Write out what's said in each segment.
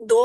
2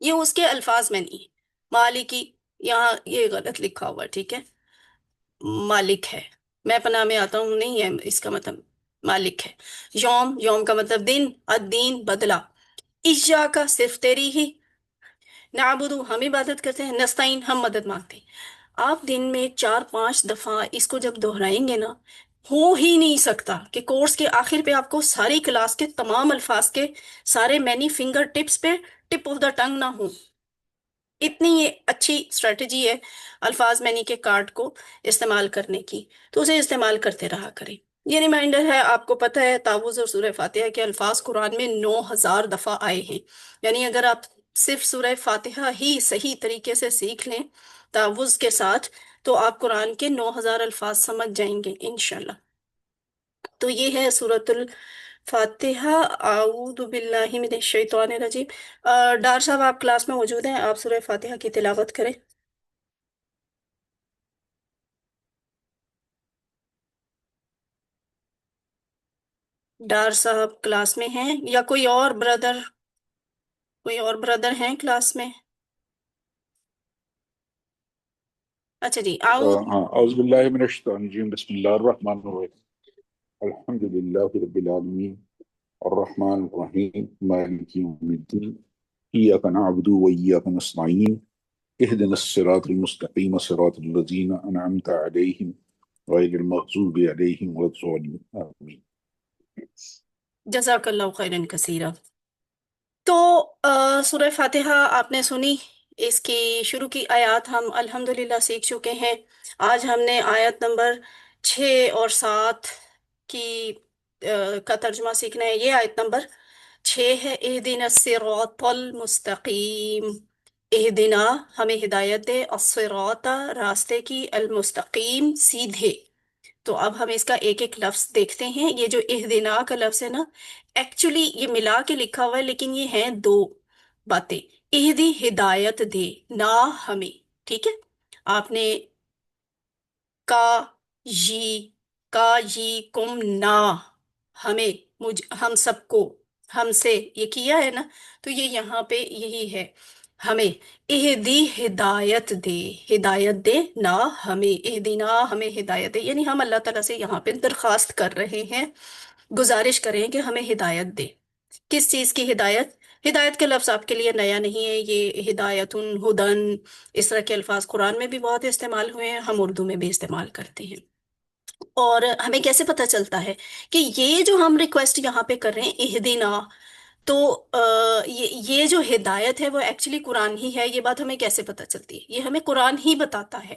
یہ اس کے الفاظ میں نہیں ہے۔ مالکی، یہاں یہ غلط لکھا ہوا ہے، ٹھیک ہے، مالک ہے، میں پناہ میں آتا ہوں نہیں ہے اس کا مطلب، مالک ہے۔ یوم، یوم کا مطلب دن، الدین بدلہ، ایشا کا صرف تیری ہی، نعبدو ہم عبادت کرتے ہیں، نستعین ہم مدد مانگتے ہیں۔ آپ دن میں 4-5 دفعہ اس کو جب دہرائیں گے نا، ہو ہی نہیں سکتا کہ کورس کے آخر پہ آپ کو ساری کلاس کے تمام الفاظ کے سارے مینی فنگر ٹپس پہ ٹپ آف دا ٹنگ نہ ہوں۔ اتنی یہ اچھی اسٹریٹجی ہے الفاظ مینی کے کارڈ کو استعمال کرنے کی، تو اسے استعمال کرتے رہا کریں۔ یہ ریمائنڈر ہے، آپ کو پتہ ہے تعوذ اور سورہ فاتحہ کے الفاظ قرآن میں 9,000 دفعہ آئے ہیں، یعنی اگر آپ صرف سورہ فاتحہ ہی صحیح طریقے سے سیکھ لیں تعوذ کے ساتھ، تو آپ قرآن کے 9,000 الفاظ سمجھ جائیں گے انشاءاللہ۔ تو یہ ہے سورۃ الفاتحہ۔ اعوذ باللہ من الشیطان الرجیم۔ ڈار صاحب آپ کلاس میں موجود ہیں، آپ سورہ فاتحہ کی تلاوت کریں۔ ڈار صاحب کلاس میں ہیں یا کوئی اور بردر ہیں کلاس میں؟ اچھا جی، أعوذ بالله من الشيطان الرجيم بسم الله الرحمن الرحيم الحمد لله رب العالمين الرحمن الرحيم مالك يوم الدين إياك نعبد وإياك نستعين اهدنا الصراط المستقيم صراط الذين أنعمت عليهم غير المغضوب عليهم ولا الضالين آمين۔ جزاک اللہ خیرن کثیرہ۔ تو سورہ فاتحہ آپ نے سنی، اس کی شروع کی آیات ہم الحمدللہ سیکھ چکے ہیں۔ آج ہم نے آیت نمبر 6 اور 7 کی کا ترجمہ سیکھنا ہے۔ یہ آیت نمبر 6 ہے، اہدنا الصراط المستقیم، اہدنا ہمیں ہدایت دے، الصراط راستے کی، المستقیم سیدھے۔ تو اب ہم اس کا ایک ایک لفظ دیکھتے ہیں۔ یہ جو اہدنا کا لفظ ہے نا، ایکچولی یہ ملا کے لکھا ہوا ہے، لیکن یہ ہیں دو باتیں۔ اہدی ہدایت دے، نہ ہمیں، ٹھیک ہے۔ آپ نے کا یی، کا یی کم نہ، ہمیں، ہم سب کو، ہم سے یہ کیا ہے نا، تو یہ یہاں پہ یہی ہے، ہمیں اہدی ہدایت دے، ہدایت دے نہ ہمیں، اہدنا ہمیں ہدایت دے، یعنی ہم اللہ تعالیٰ سے یہاں پہ درخواست کر رہے ہیں، گزارش کر رہے ہیں کہ ہمیں ہدایت دے۔ کس چیز کی ہدایت؟ ہدایت کے لفظ آپ کے لیے نیا نہیں ہے، یہ ہدایت، ہدن، اس طرح کے الفاظ قرآن میں بھی بہت استعمال ہوئے ہیں، ہم اردو میں بھی استعمال کرتے ہیں۔ اور ہمیں کیسے پتہ چلتا ہے کہ یہ جو ہم ریکویسٹ یہاں پہ کر رہے ہیں اہدنا، تو یہ جو ہدایت ہے وہ ایکچولی قرآن ہی ہے؟ یہ بات ہمیں کیسے پتہ چلتی ہے؟ یہ ہمیں قرآن ہی بتاتا ہے۔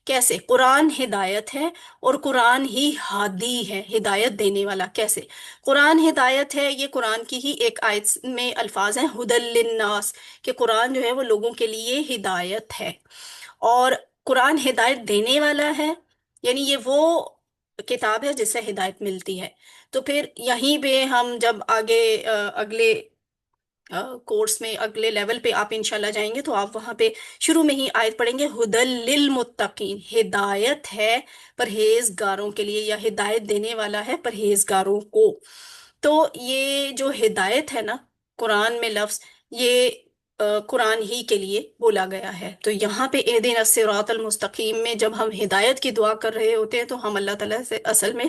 کیسے؟ قرآن ہدایت ہے اور قرآن ہی ہادی ہے، ہدایت دینے والا۔ کیسے قرآن ہدایت ہے؟ یہ قرآن کی ہی ایک آیت میں الفاظ ہیں، ہدی للناس، کہ قرآن جو ہے وہ لوگوں کے لیے ہدایت ہے۔ اور قرآن ہدایت دینے والا ہے، یعنی یہ وہ کتاب ہے جس سے ہدایت ملتی ہے۔ تو پھر یہیں پہ ہم جب آگے اگلے کورس میں اگلے لیول پہ آپ انشاءاللہ جائیں گے، تو آپ وہاں پہ شروع میں ہی آیت پڑھیں گے، ہدی للمتقین، ہدایت ہے پرہیزگاروں کے لیے، یا ہدایت دینے والا ہے پرہیزگاروں کو۔ تو یہ جو ہدایت ہے نا قرآن میں لفظ، یہ قرآن ہی کے لیے بولا گیا ہے۔ تو یہاں پہ اہدنا الصراط المستقیم میں جب ہم ہدایت کی دعا کر رہے ہوتے ہیں، تو ہم اللہ تعالیٰ سے اصل میں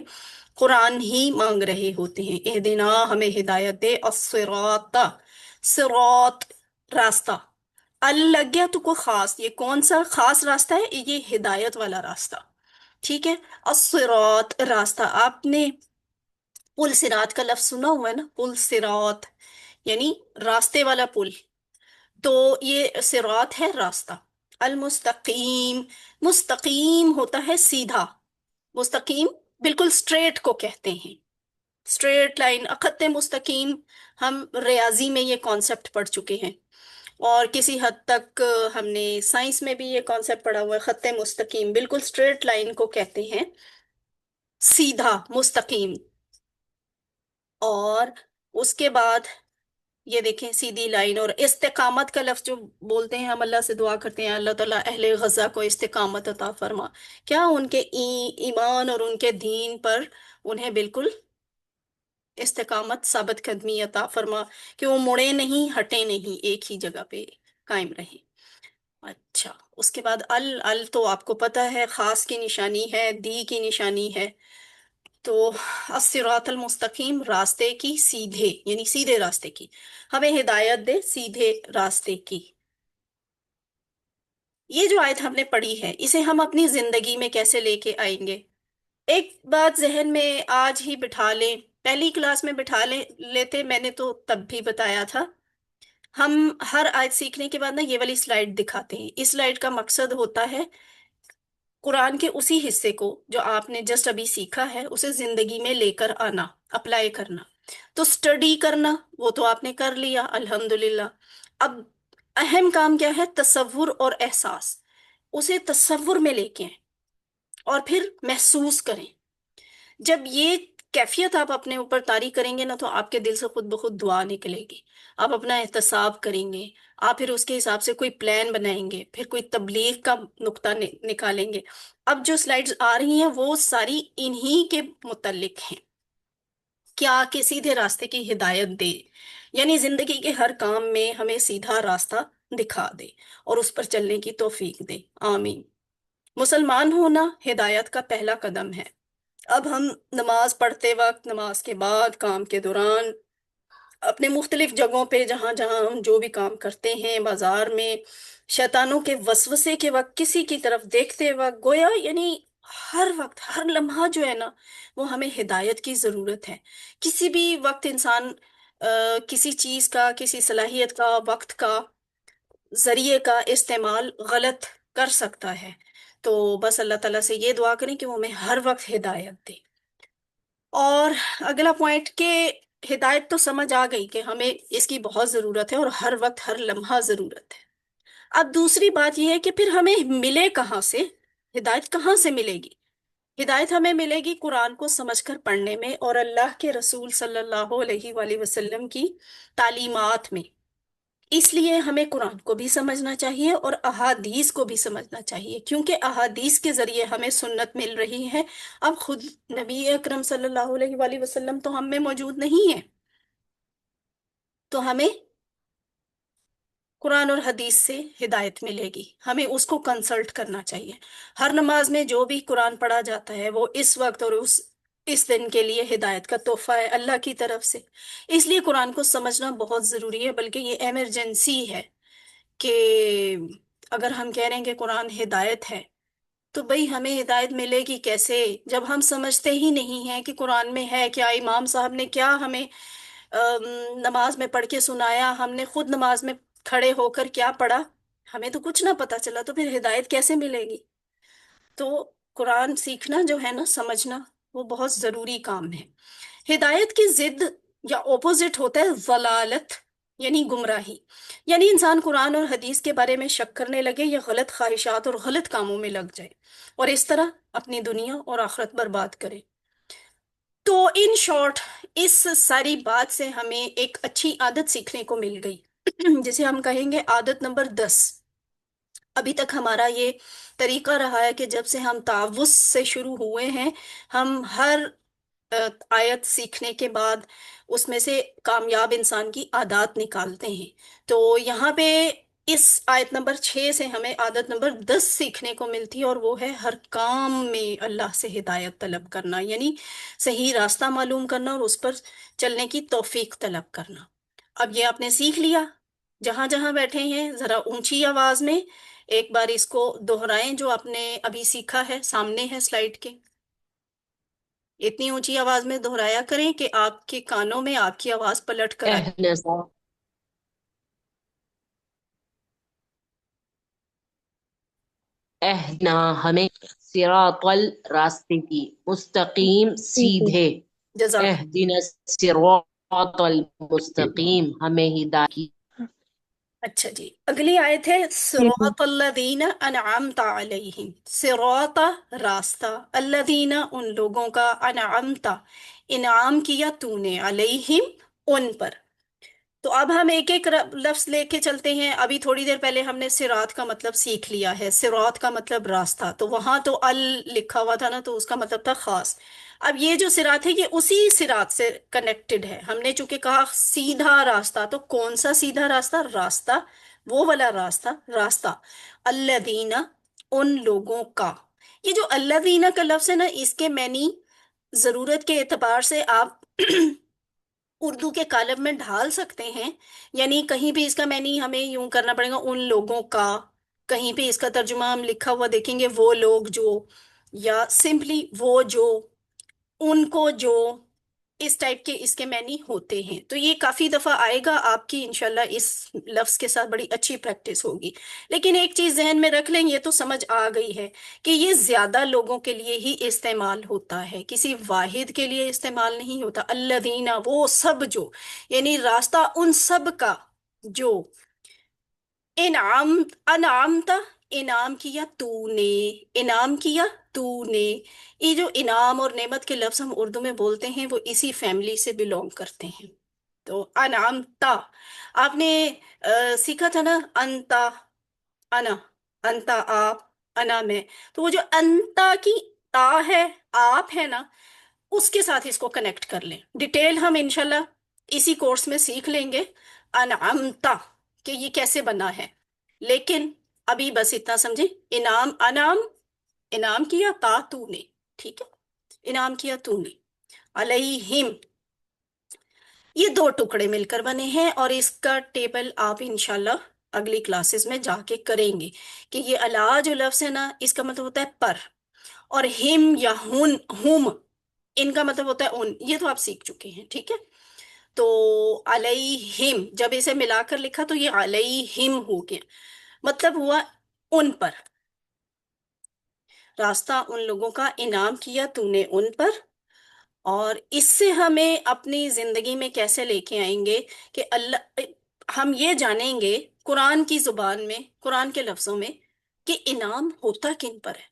قرآن ہی مانگ رہے ہوتے ہیں۔ اہدنا ہمیں ہدایت دے، الصراط، صراط راستہ، لگ گیا تو کوئی خاص، یہ کون سا خاص راستہ ہے؟ یہ ہدایت والا راستہ، ٹھیک ہے۔ الصراط راستہ، آپ نے پل صراط کا لفظ سنا ہوا ہے نا، پل صراط یعنی راستے والا پل، تو یہ صراط ہے راستہ۔ المستقیم، مستقیم ہوتا ہے سیدھا، مستقیم بالکل اسٹریٹ کو کہتے ہیں، اسٹریٹ لائن، خط مستقیم۔ ہم ریاضی میں یہ کانسیپٹ پڑھ چکے ہیں، اور کسی حد تک ہم نے سائنس میں بھی یہ کانسیپٹ پڑھا ہوا ہے، خط مستقیم بالکل اسٹریٹ لائن کو کہتے ہیں، سیدھا، مستقیم۔ اور اس کے بعد یہ دیکھیں سیدھی لائن، اور استقامت کا لفظ جو بولتے ہیں، ہم اللہ سے دعا کرتے ہیں اللہ تعالیٰ اہل غزہ کو استقامت عطا فرما، کیا ان کے ایمان اور ان کے دین پر انہیں بالکل استقامت، ثابت قدمی عطا فرما، کہ وہ مڑے نہیں، ہٹے نہیں ایک ہی جگہ پہ، قائم رہیں۔ اچھا، اس کے بعد ال تو آپ کو پتہ ہے خاص کی نشانی ہے، دی کی نشانی ہے۔ تو الصراط المستقیم، راستے کی، سیدھے یعنی سیدھے راستے کی، ہمیں ہدایت دے سیدھے راستے کی۔ یہ جو آیت ہم نے پڑھی ہے اسے ہم اپنی زندگی میں کیسے لے کے آئیں گے؟ ایک بات ذہن میں آج ہی بٹھا لیں، پہلی کلاس میں بٹھا لیتے، میں نے تو تب بھی بتایا تھا۔ ہم ہر آیت سیکھنے کے بعد نا یہ والی سلائیڈ دکھاتے ہیں۔ اس سلائیڈ کا مقصد ہوتا ہے قرآن کے اسی حصے کو جو آپ نے جسٹ ابھی سیکھا ہے اسے زندگی میں لے کر آنا، اپلائی کرنا۔ تو سٹڈی کرنا وہ تو آپ نے کر لیا الحمدللہ۔ اب اہم کام کیا ہے؟ تصور اور احساس، اسے تصور میں لے کے آئیں اور پھر محسوس کریں۔ جب یہ کیفیت آپ اپنے اوپر طاری کریں گے نا تو آپ کے دل سے خود بخود دعا نکلے گی، آپ اپنا احتساب کریں گے، آپ پھر اس کے حساب سے کوئی پلان بنائیں گے، پھر کوئی تبلیغ کا نقطہ نکالیں گے۔ اب جو سلائیڈز آ رہی ہیں وہ ساری انہی کے متعلق ہیں، کیا کہ سیدھے راستے کی ہدایت دے، یعنی زندگی کے ہر کام میں ہمیں سیدھا راستہ دکھا دے اور اس پر چلنے کی توفیق دے، آمین۔ مسلمان ہونا ہدایت کا پہلا قدم ہے۔ اب ہم نماز پڑھتے وقت، نماز کے بعد، کام کے دوران، اپنے مختلف جگہوں پہ جہاں جہاں ہم جو بھی کام کرتے ہیں، بازار میں، شیطانوں کے وسوسے کے وقت، کسی کی طرف دیکھتے وقت، گویا یعنی ہر وقت، ہر لمحہ جو ہے نا وہ ہمیں ہدایت کی ضرورت ہے۔ کسی بھی وقت انسان کسی چیز کا، کسی صلاحیت کا، وقت کا، ذریعے کا استعمال غلط کر سکتا ہے۔ تو بس اللہ تعالیٰ سے یہ دعا کریں کہ وہ ہمیں ہر وقت ہدایت دے۔ اور اگلا پوائنٹ کہ ہدایت تو سمجھ آ گئی کہ ہمیں اس کی بہت ضرورت ہے اور ہر وقت، ہر لمحہ ضرورت ہے۔ اب دوسری بات یہ ہے کہ پھر ہمیں ملے کہاں سے؟ ہدایت کہاں سے ملے گی؟ ہدایت ہمیں ملے گی قرآن کو سمجھ کر پڑھنے میں اور اللہ کے رسول صلی اللہ علیہ وآلہ وسلم کی تعلیمات میں۔ اس لیے ہمیں قرآن کو بھی سمجھنا چاہیے اور احادیث کو بھی سمجھنا چاہیے، کیونکہ احادیث کے ذریعے ہمیں سنت مل رہی ہے۔ اب خود نبی اکرم صلی اللہ علیہ وآلہ وسلم تو ہم میں موجود نہیں ہے، تو ہمیں قرآن اور حدیث سے ہدایت ملے گی، ہمیں اس کو کنسلٹ کرنا چاہیے۔ ہر نماز میں جو بھی قرآن پڑھا جاتا ہے وہ اس وقت اور اس دن کے لیے ہدایت کا تحفہ ہے اللہ کی طرف سے۔ اس لیے قرآن کو سمجھنا بہت ضروری ہے، بلکہ یہ ایمرجنسی ہے کہ اگر ہم کہہ رہے ہیں کہ قرآن ہدایت ہے تو بھئی ہمیں ہدایت ملے گی کیسے جب ہم سمجھتے ہی نہیں ہیں کہ قرآن میں ہے کیا، امام صاحب نے کیا ہمیں نماز میں پڑھ کے سنایا، ہم نے خود نماز میں کھڑے ہو کر کیا پڑھا، ہمیں تو کچھ نہ پتا چلا، تو پھر ہدایت کیسے ملے گی؟ تو قرآن سیکھنا جو ہے نا، سمجھنا، وہ بہت ضروری کام ہے۔ ہدایت کی ضد یا اپوزٹ ہوتا ہے ضلالت، یعنی گمراہی، یعنی انسان قرآن اور حدیث کے بارے میں شک کرنے لگے یا غلط خواہشات اور غلط کاموں میں لگ جائے اور اس طرح اپنی دنیا اور آخرت برباد کرے۔ تو ان شارٹ اس ساری بات سے ہمیں ایک اچھی عادت سیکھنے کو مل گئی جسے ہم کہیں گے عادت نمبر 10۔ ابھی تک ہمارا یہ طریقہ رہا ہے کہ جب سے ہم تعوذ سے شروع ہوئے ہیں، ہم ہر آیت سیکھنے کے بعد اس میں سے کامیاب انسان کی عادات نکالتے ہیں۔ تو یہاں پہ اس آیت نمبر 6 سے ہمیں عادت نمبر 10 سیکھنے کو ملتی ہے، اور وہ ہے ہر کام میں اللہ سے ہدایت طلب کرنا، یعنی صحیح راستہ معلوم کرنا اور اس پر چلنے کی توفیق طلب کرنا۔ اب یہ آپ نے سیکھ لیا، جہاں جہاں بیٹھے ہیں ذرا اونچی آواز میں ایک بار اس کو دہرائیں جو آپ نے ابھی سیکھا ہے، سامنے ہے سلائیڈ کے، اتنی اونچی آواز میں دہرایا کریں کہ آپ کے کانوں میں آپ کی آواز پلٹ کر آئے۔ اہدنا صراط اہدنا ہمیں صراط راستے کی، مستقیم سیدھے، جزاک اہدنا صراط المستقیم ہمیں ہدایت کی۔ اچھا جی، اگلی آیت ہے صراط الذین انعمت علیہم، صراط راستہ، الذین ان لوگوں کا، انعمت انعام کیا تو نے، علیہم ان پر۔ تو اب ہم ایک ایک لفظ لے کے چلتے ہیں۔ ابھی تھوڑی دیر پہلے ہم نے صراط کا مطلب سیکھ لیا ہے، صراط کا مطلب راستہ، تو وہاں تو ال لکھا ہوا تھا نا، تو اس کا مطلب تھا خاص۔ اب یہ جو صراط ہے یہ اسی صراط سے کنیکٹڈ ہے، ہم نے چونکہ کہا سیدھا راستہ، تو کون سا سیدھا راستہ؟ راستہ وہ والا راستہ، راستہ الذین، ان لوگوں کا۔ یہ جو الذین کا لفظ ہے نا، اس کے معنی ضرورت کے اعتبار سے آپ اردو کے کالم میں ڈھال سکتے ہیں، یعنی کہیں بھی اس کا معنی ہمیں یوں کرنا پڑے گا ان لوگوں کا، کہیں پہ اس کا ترجمہ ہم لکھا ہوا دیکھیں گے وہ لوگ جو، یا سمپلی وہ جو، ان کو جو، اس ٹائپ کے اس کے معنی ہوتے ہیں۔ تو یہ کافی دفعہ آئے گا آپ کی انشاءاللہ، اس لفظ کے ساتھ بڑی اچھی پریکٹس ہوگی۔ لیکن ایک چیز ذہن میں رکھ لیں، یہ تو سمجھ آ گئی ہے کہ یہ زیادہ لوگوں کے لیے ہی استعمال ہوتا ہے، کسی واحد کے لیے استعمال نہیں ہوتا۔ الذین، وہ سب جو، یعنی راستہ ان سب کا جو انعام، انعامتا، انعام کیا تو نے، انعام کیا تو نے۔ یہ جو انعام اور نعمت کے لفظ ہم اردو میں بولتے ہیں وہ اسی فیملی سے بلونگ کرتے ہیں۔ تو انعامتا، آپ نے سیکھا تھا نا، انتا، انا، انتا آپ، انا میں، تو وہ جو انتا کی تا ہے، آپ ہے نا، اس کے ساتھ اس کو کنیکٹ کر لیں۔ ڈیٹیل ہم انشاءاللہ اسی کورس میں سیکھ لیں گے انعامتا کہ یہ کیسے بنا ہے، لیکن ابھی بس اتنا سمجھیں، انعام، انعام، انعام کیا تا تو نے، ٹھیک ہے، انعام کیا تو نے، علیہم، یہ دو ٹکڑے مل کر بنے ہیں، اور اس کا ٹیبل آپ انشاءاللہ اگلی کلاسز میں جا کے کریں گے کہ یہ الا جو لفظ ہے نا، اس کا مطلب ہوتا ہے پر، اور ہم یا ہن، ہم، ان کا مطلب ہوتا ہے ان، یہ تو آپ سیکھ چکے ہیں، ٹھیک ہے۔ تو علیہم جب اسے ملا کر لکھا تو یہ علیہم ہو گیا، مطلب ہوا ان پر، راستہ ان لوگوں کا انعام کیا تو نے ان پر۔ اور اس سے ہمیں اپنی زندگی میں کیسے لے کے آئیں گے کہ اللہ، ہم یہ جانیں گے قرآن کی زبان میں، قرآن کے لفظوں میں، کہ انعام ہوتا کن پر ہے،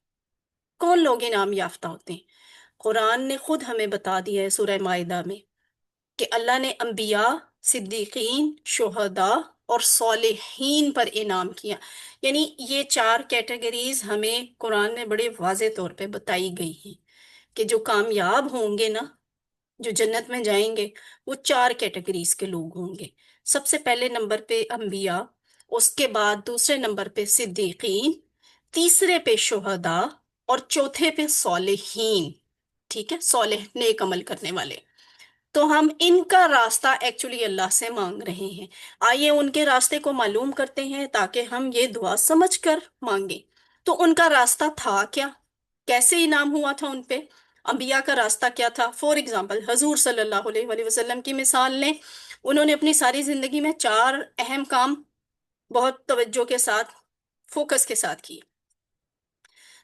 کون لوگ انعام یافتہ ہوتے ہیں۔ قرآن نے خود ہمیں بتا دیا ہے سورہ مائدہ میں کہ اللہ نے انبیاء، صدیقین، شہداء اور صالحین پر انعام کیا، یعنی یہ چار کیٹیگریز ہمیں قرآن میں بڑے واضح طور پہ بتائی گئی ہیں کہ جو کامیاب ہوں گے نا، جو جنت میں جائیں گے، وہ چار کیٹیگریز کے لوگ ہوں گے۔ سب سے پہلے نمبر پہ انبیاء، اس کے بعد دوسرے نمبر پہ صدیقین، تیسرے پہ شہداء، اور چوتھے پہ صالحین، ٹھیک ہے، صالح نیک عمل کرنے والے۔ تو ہم ان کا راستہ ایکچولی اللہ سے مانگ رہے ہیں، آئیے ان کے راستے کو معلوم کرتے ہیں تاکہ ہم یہ دعا سمجھ کر مانگیں۔ تو ان کا راستہ تھا کیا، کیسے انعام ہوا تھا ان پہ؟ انبیاء کا راستہ کیا تھا؟ فور ایگزامپل حضور صلی اللہ علیہ وآلہ وسلم کی مثال لیں، انہوں نے اپنی ساری زندگی میں چار اہم کام بہت توجہ کے ساتھ، فوکس کے ساتھ کیے۔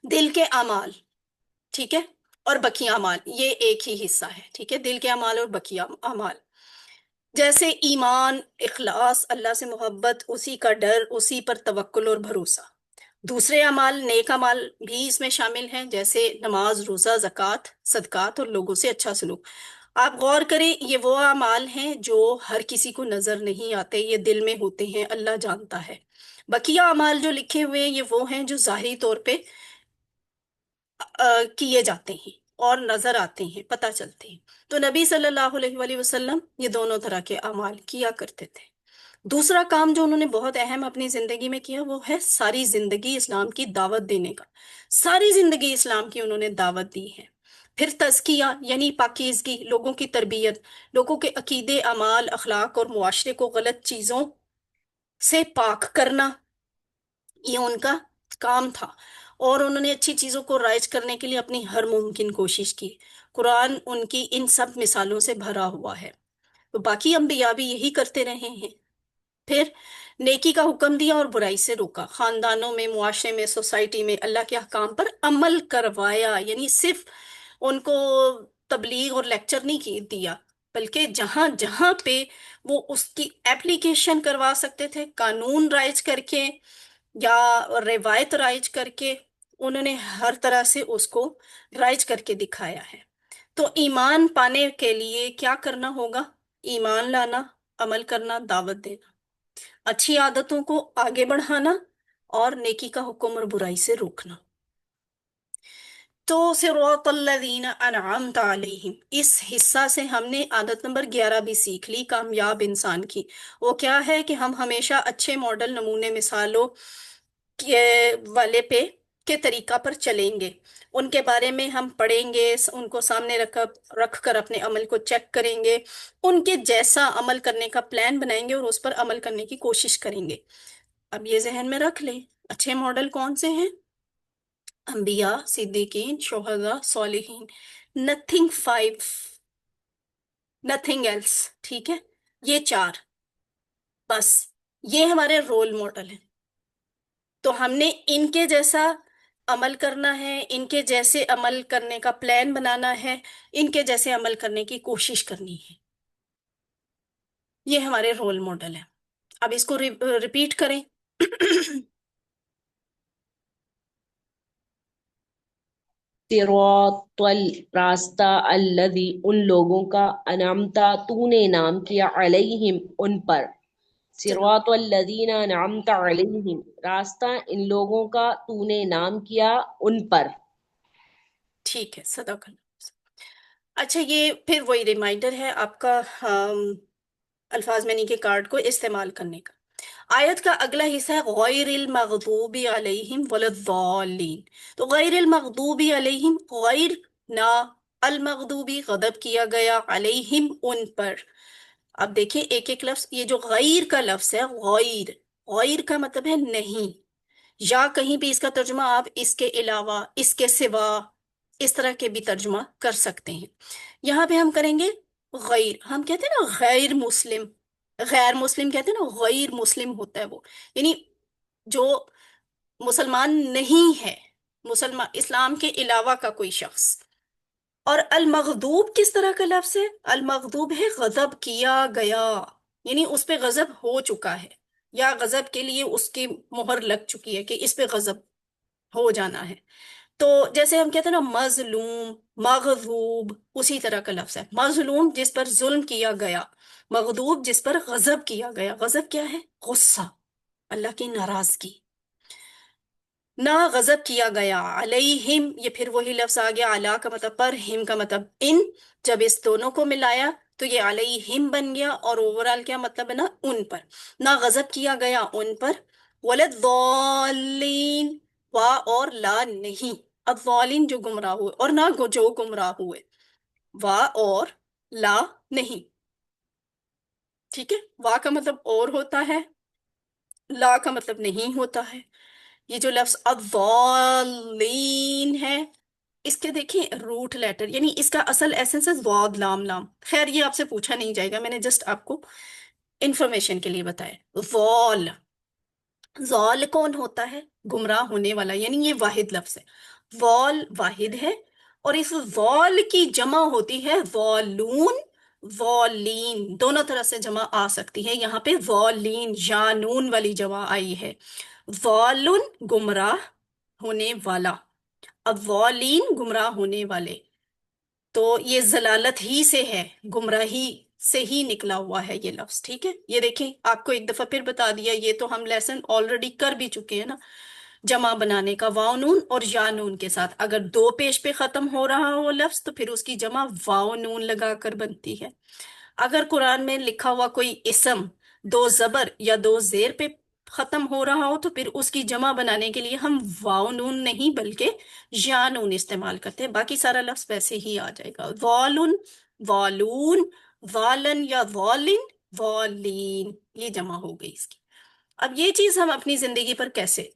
دل کے اعمال، ٹھیک ہے، اور بقیہ اعمال، یہ ایک ہی حصہ ہے، ٹھیک ہے، دل کے اعمال اور بقیہ اعمال، جیسے ایمان، اخلاص، اللہ سے محبت، اسی کا ڈر، اسی پر توکل اور بھروسہ۔ دوسرے اعمال، نیک اعمال بھی اس میں شامل ہیں، جیسے نماز، روزہ، زکوٰۃ، صدقات اور لوگوں سے اچھا سلوک۔ آپ غور کریں، یہ وہ اعمال ہیں جو ہر کسی کو نظر نہیں آتے، یہ دل میں ہوتے ہیں، اللہ جانتا ہے۔ بقیہ اعمال جو لکھے ہوئے ہیں، یہ وہ ہیں جو ظاہری طور پہ کیے جاتے ہیں اور نظر آتے ہیں، پتہ چلتے ہیں۔ تو نبی صلی اللہ علیہ وآلہ وسلم یہ دونوں طرح کے اعمال کیا کرتے تھے۔ دوسرا کام جو انہوں نے بہت اہم اپنی زندگی میں کیا، وہ ہے ساری زندگی اسلام کی دعوت دینے کا۔ ساری زندگی اسلام کی انہوں نے دعوت دی ہے۔ پھر تزکیہ یعنی پاکیزگی، لوگوں کی تربیت، لوگوں کے عقیدے، اعمال، اخلاق اور معاشرے کو غلط چیزوں سے پاک کرنا، یہ ان کا کام تھا، اور انہوں نے اچھی چیزوں کو رائج کرنے کے لیے اپنی ہر ممکن کوشش کی۔ قرآن ان کی ان سب مثالوں سے بھرا ہوا ہے۔ تو باقی انبیاء بھی یہی کرتے رہے ہیں۔ پھر نیکی کا حکم دیا اور برائی سے روکا، خاندانوں میں، معاشرے میں، سوسائٹی میں اللہ کے احکام پر عمل کروایا، یعنی صرف ان کو تبلیغ اور لیکچر نہیں دیا، بلکہ جہاں جہاں پہ وہ اس کی ایپلیکیشن کروا سکتے تھے، قانون رائج کر کے یا روایت رائج کر کے، انہوں نے ہر طرح سے اس کو رائج کر کے دکھایا ہے۔ تو ایمان پانے کے لیے کیا کرنا ہوگا؟ ایمان لانا، عمل کرنا، دعوت دینا، اچھی عادتوں کو آگے بڑھانا، اور نیکی کا حکم اور برائی سے روکنا۔ تو صراط الذین انعمت علیہم، اس حصہ سے ہم نے عادت نمبر 11 بھی سیکھ لی کامیاب انسان کی۔ وہ کیا ہے کہ ہم ہمیشہ اچھے ماڈل، نمونے، مثالوں کے والے پہ کے طریقہ پر چلیں گے، ان کے بارے میں ہم پڑھیں گے، ان کو سامنے رکھ کر اپنے عمل کو چیک کریں گے، ان کے جیسا عمل کرنے کا پلان بنائیں گے اور اس پر عمل کرنے کی کوشش کریں گے۔ اب یہ ذہن میں رکھ لیں، اچھے ماڈل کون سے ہیں؟ انبیاء، صدیقین، شہداء، صالحین، نتھنگ فائیو، نتھنگ ایلس، ٹھیک ہے؟ یہ چار، بس یہ ہمارے رول ماڈل ہیں۔ تو ہم نے ان کے جیسا عمل کرنا ہے، ان کے جیسے عمل کرنے کا پلان بنانا ہے، ان کے جیسے عمل کرنے کی کوشش کرنی ہے۔ یہ ہمارے رول ماڈل ہیں۔ اب اس کو ریپیٹ کریں۔ صراط راستہ، الذی ان لوگوں کا، انعمتا تو نے انعام کیا، علیہم ان پر، چلو، صراط الذین انعمت علیہم راستہ ان لوگوں کا تو نے انعام کیا ان پر۔ ٹھیک ہے، صدق اللہ۔ اچھا، یہ پھر وہی ریمائنڈر ہے آپ کا الفاظ منی کے کارڈ کو استعمال کرنے کا۔ آیت کا اگلا حصہ ہے غیر المغضوب علیہم ولا الضالین۔ تو غیر المغضوب علیہم، غیر نہ، المغضوبی غضب کیا گیا، علیہم ان پر۔ اب دیکھیں ایک ایک لفظ، یہ جو غیر کا لفظ ہے، غیر، غیر کا مطلب ہے نہیں، یا کہیں بھی اس کا ترجمہ آپ اس کے علاوہ، اس کے سوا، اس طرح کے بھی ترجمہ کر سکتے ہیں۔ یہاں پہ ہم کریں گے غیر، ہم کہتے ہیں نا غیر مسلم، غیر مسلم کہتے ہیں نا، غیر مسلم ہوتا ہے وہ، یعنی جو مسلمان نہیں ہے، مسلمان اسلام کے علاوہ کا کوئی شخص۔ اور المغضوب کس طرح کا لفظ ہے؟ المغضوب ہے غضب کیا گیا، یعنی اس پہ غضب ہو چکا ہے، یا غضب کے لیے اس کی مہر لگ چکی ہے کہ اس پہ غضب ہو جانا ہے۔ تو جیسے ہم کہتے ہیں نا مظلوم، مغضوب، اسی طرح کا لفظ ہے۔ مظلوم جس پر ظلم کیا گیا، مغضوب جس پر غضب کیا گیا۔ غضب کیا ہے؟ غصہ، اللہ کی ناراضگی۔ نہ غضب کیا گیا، علیہم، یہ پھر وہی لفظ آ گیا، علا کا مطلب پر، ہم کا مطلب ان، جب اس دونوں کو ملایا تو یہ علیہم بن گیا، اور اوورال کیا مطلب ہے نا، ان پر۔ نہ غضب کیا گیا ان پر، ولضالین، وا اور لا نہیں، الضالین جو گمراہ ہوئے، اور نہ جو گمراہ ہوئے، وا اور لا نہیں، ٹھیک ہے؟ وا کا مطلب اور ہوتا ہے، لا کا مطلب نہیں ہوتا ہے۔ یہ جو لفظ الضالین ہے، اس کے دیکھیں روٹ لیٹر، یعنی اس کا اصل ایسنس ہے ضاد لام لام۔ خیر یہ آپ سے پوچھا نہیں جائے گا، میں نے جسٹ آپ کو انفارمیشن کے لیے بتایا۔ ضال، ضال کون ہوتا ہے؟ گمراہ ہونے والا، یعنی یہ واحد لفظ ہے، ضال واحد ہے، اور اس ضال کی جمع ہوتی ہے ضالون، ضالین، دونوں طرح سے جمع آ سکتی ہے۔ یہاں پہ ضالین، جانون والی جمع آئی ہے۔ ضالن گمراہ ہونے والا، الضالین گمراہ ہونے والے، تو یہ ضلالت ہی سے ہے، گمراہی سے ہی نکلا ہوا ہے یہ لفظ، ٹھیک ہے؟ یہ دیکھیں آپ کو ایک دفعہ پھر بتا دیا، یہ تو ہم لیسن آلریڈی کر بھی چکے ہیں نا، جمع بنانے کا واو نون اور یا نون کے ساتھ۔ اگر دو پیش پہ ختم ہو رہا ہو لفظ تو پھر اس کی جمع واو نون لگا کر بنتی ہے۔ اگر قرآن میں لکھا ہوا کوئی اسم دو زبر یا دو زیر پہ ختم ہو رہا ہو تو پھر اس کی جمع بنانے کے لیے ہم واو نون نہیں بلکہ یا نون استعمال کرتے ہیں، باقی سارا لفظ ویسے ہی آ جائے گا۔ والن، والون، والن یا والن، والین، یہ جمع ہو گئی اس کی۔ اب یہ چیز ہم اپنی زندگی پر کیسے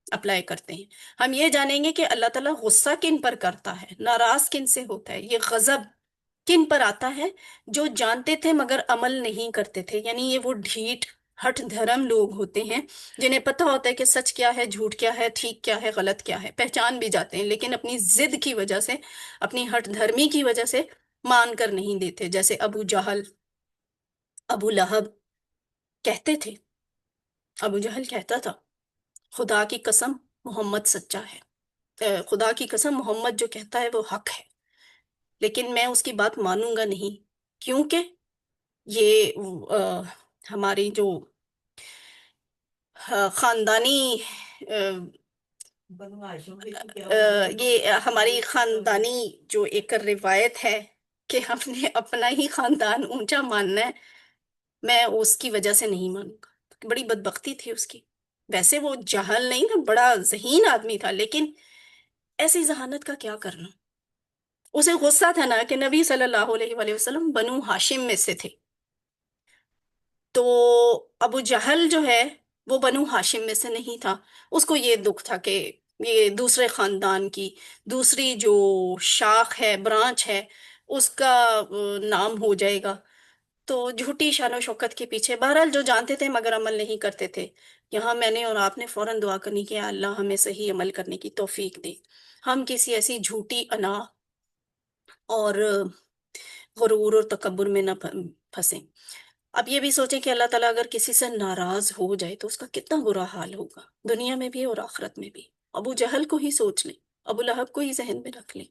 اپلائی کرتے ہیں؟ ہم یہ جانیں گے کہ اللہ تعالیٰ غصہ کن پر کرتا ہے، ناراض کن سے ہوتا ہے، یہ غضب کن پر آتا ہے؟ جو جانتے تھے مگر عمل نہیں کرتے تھے، یعنی یہ وہ ڈھیٹ ہٹ دھرم لوگ ہوتے ہیں جنہیں پتہ ہوتا ہے کہ سچ کیا ہے، جھوٹ کیا ہے، ٹھیک کیا ہے، غلط کیا ہے، پہچان بھی جاتے ہیں، لیکن اپنی ضد کی وجہ سے، اپنی ہٹ دھرمی کی وجہ سے مان کر نہیں دیتے، جیسے ابو جہل، ابو لہب کہتے تھے، ابو جہل کہتا تھا خدا کی قسم محمد سچا ہے، خدا کی قسم محمد جو کہتا ہے وہ حق ہے، لیکن میں اس کی بات مانوں گا نہیں، کیونکہ یہ ہماری جو خاندانی یہ ہماری خاندانی جو ایک روایت ہے کہ ہم نے اپنا ہی خاندان اونچا ماننا ہے، میں اس کی وجہ سے نہیں مانوں گا۔ بڑی بدبختی تھی اس کی، ویسے وہ جاہل نہیں تھا، بڑا ذہین آدمی تھا، لیکن ایسی ذہانت کا کیا کرنا۔ اسے غصہ تھا نا کہ نبی صلی اللہ علیہ وآلہ وسلم بنو ہاشم میں سے تھے، تو ابو جہل جو ہے وہ بنو ہاشم میں سے نہیں تھا۔ اس کو یہ دکھ تھا کہ یہ دوسرے خاندان کی دوسری جو شاخ ہے، برانچ ہے، اس کا نام ہو جائے گا، تو جھوٹی شان و شوکت کے پیچھے بہرحال جو جانتے تھے مگر عمل نہیں کرتے تھے۔ یہاں میں نے اور آپ نے فوراً دعا کرنی کہ یا اللہ ہمیں صحیح عمل کرنے کی توفیق دے، ہم کسی ایسی جھوٹی انا اور غرور اور تکبر میں نہ پھنسیں۔ اب یہ بھی سوچیں کہ اللہ تعالیٰ اگر کسی سے ناراض ہو جائے تو اس کا کتنا برا حال ہوگا، دنیا میں بھی اور آخرت میں بھی۔ ابو جہل کو ہی سوچ لیں، ابو لہب کو ہی ذہن میں رکھ لیں۔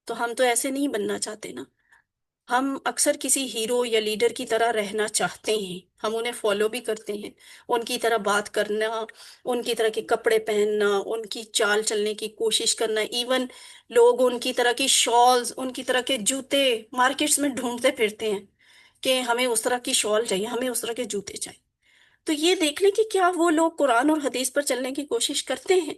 تو ہم تو ایسے نہیں بننا چاہتے نا، ہم اکثر کسی ہیرو یا لیڈر کی طرح رہنا چاہتے ہیں، ہم انہیں فالو بھی کرتے ہیں، ان کی طرح بات کرنا، ان کی طرح کے کپڑے پہننا، ان کی چال چلنے کی کوشش کرنا، ایون لوگ ان کی طرح کی شالز، ان کی طرح کے جوتے مارکیٹس میں ڈھونڈتے پھرتے ہیں کہ ہمیں اس طرح کی شال چاہیے، ہمیں اس طرح کے جوتے چاہیے۔ تو یہ دیکھ لیں کہ کیا وہ لوگ قرآن اور حدیث پر چلنے کی کوشش کرتے ہیں؟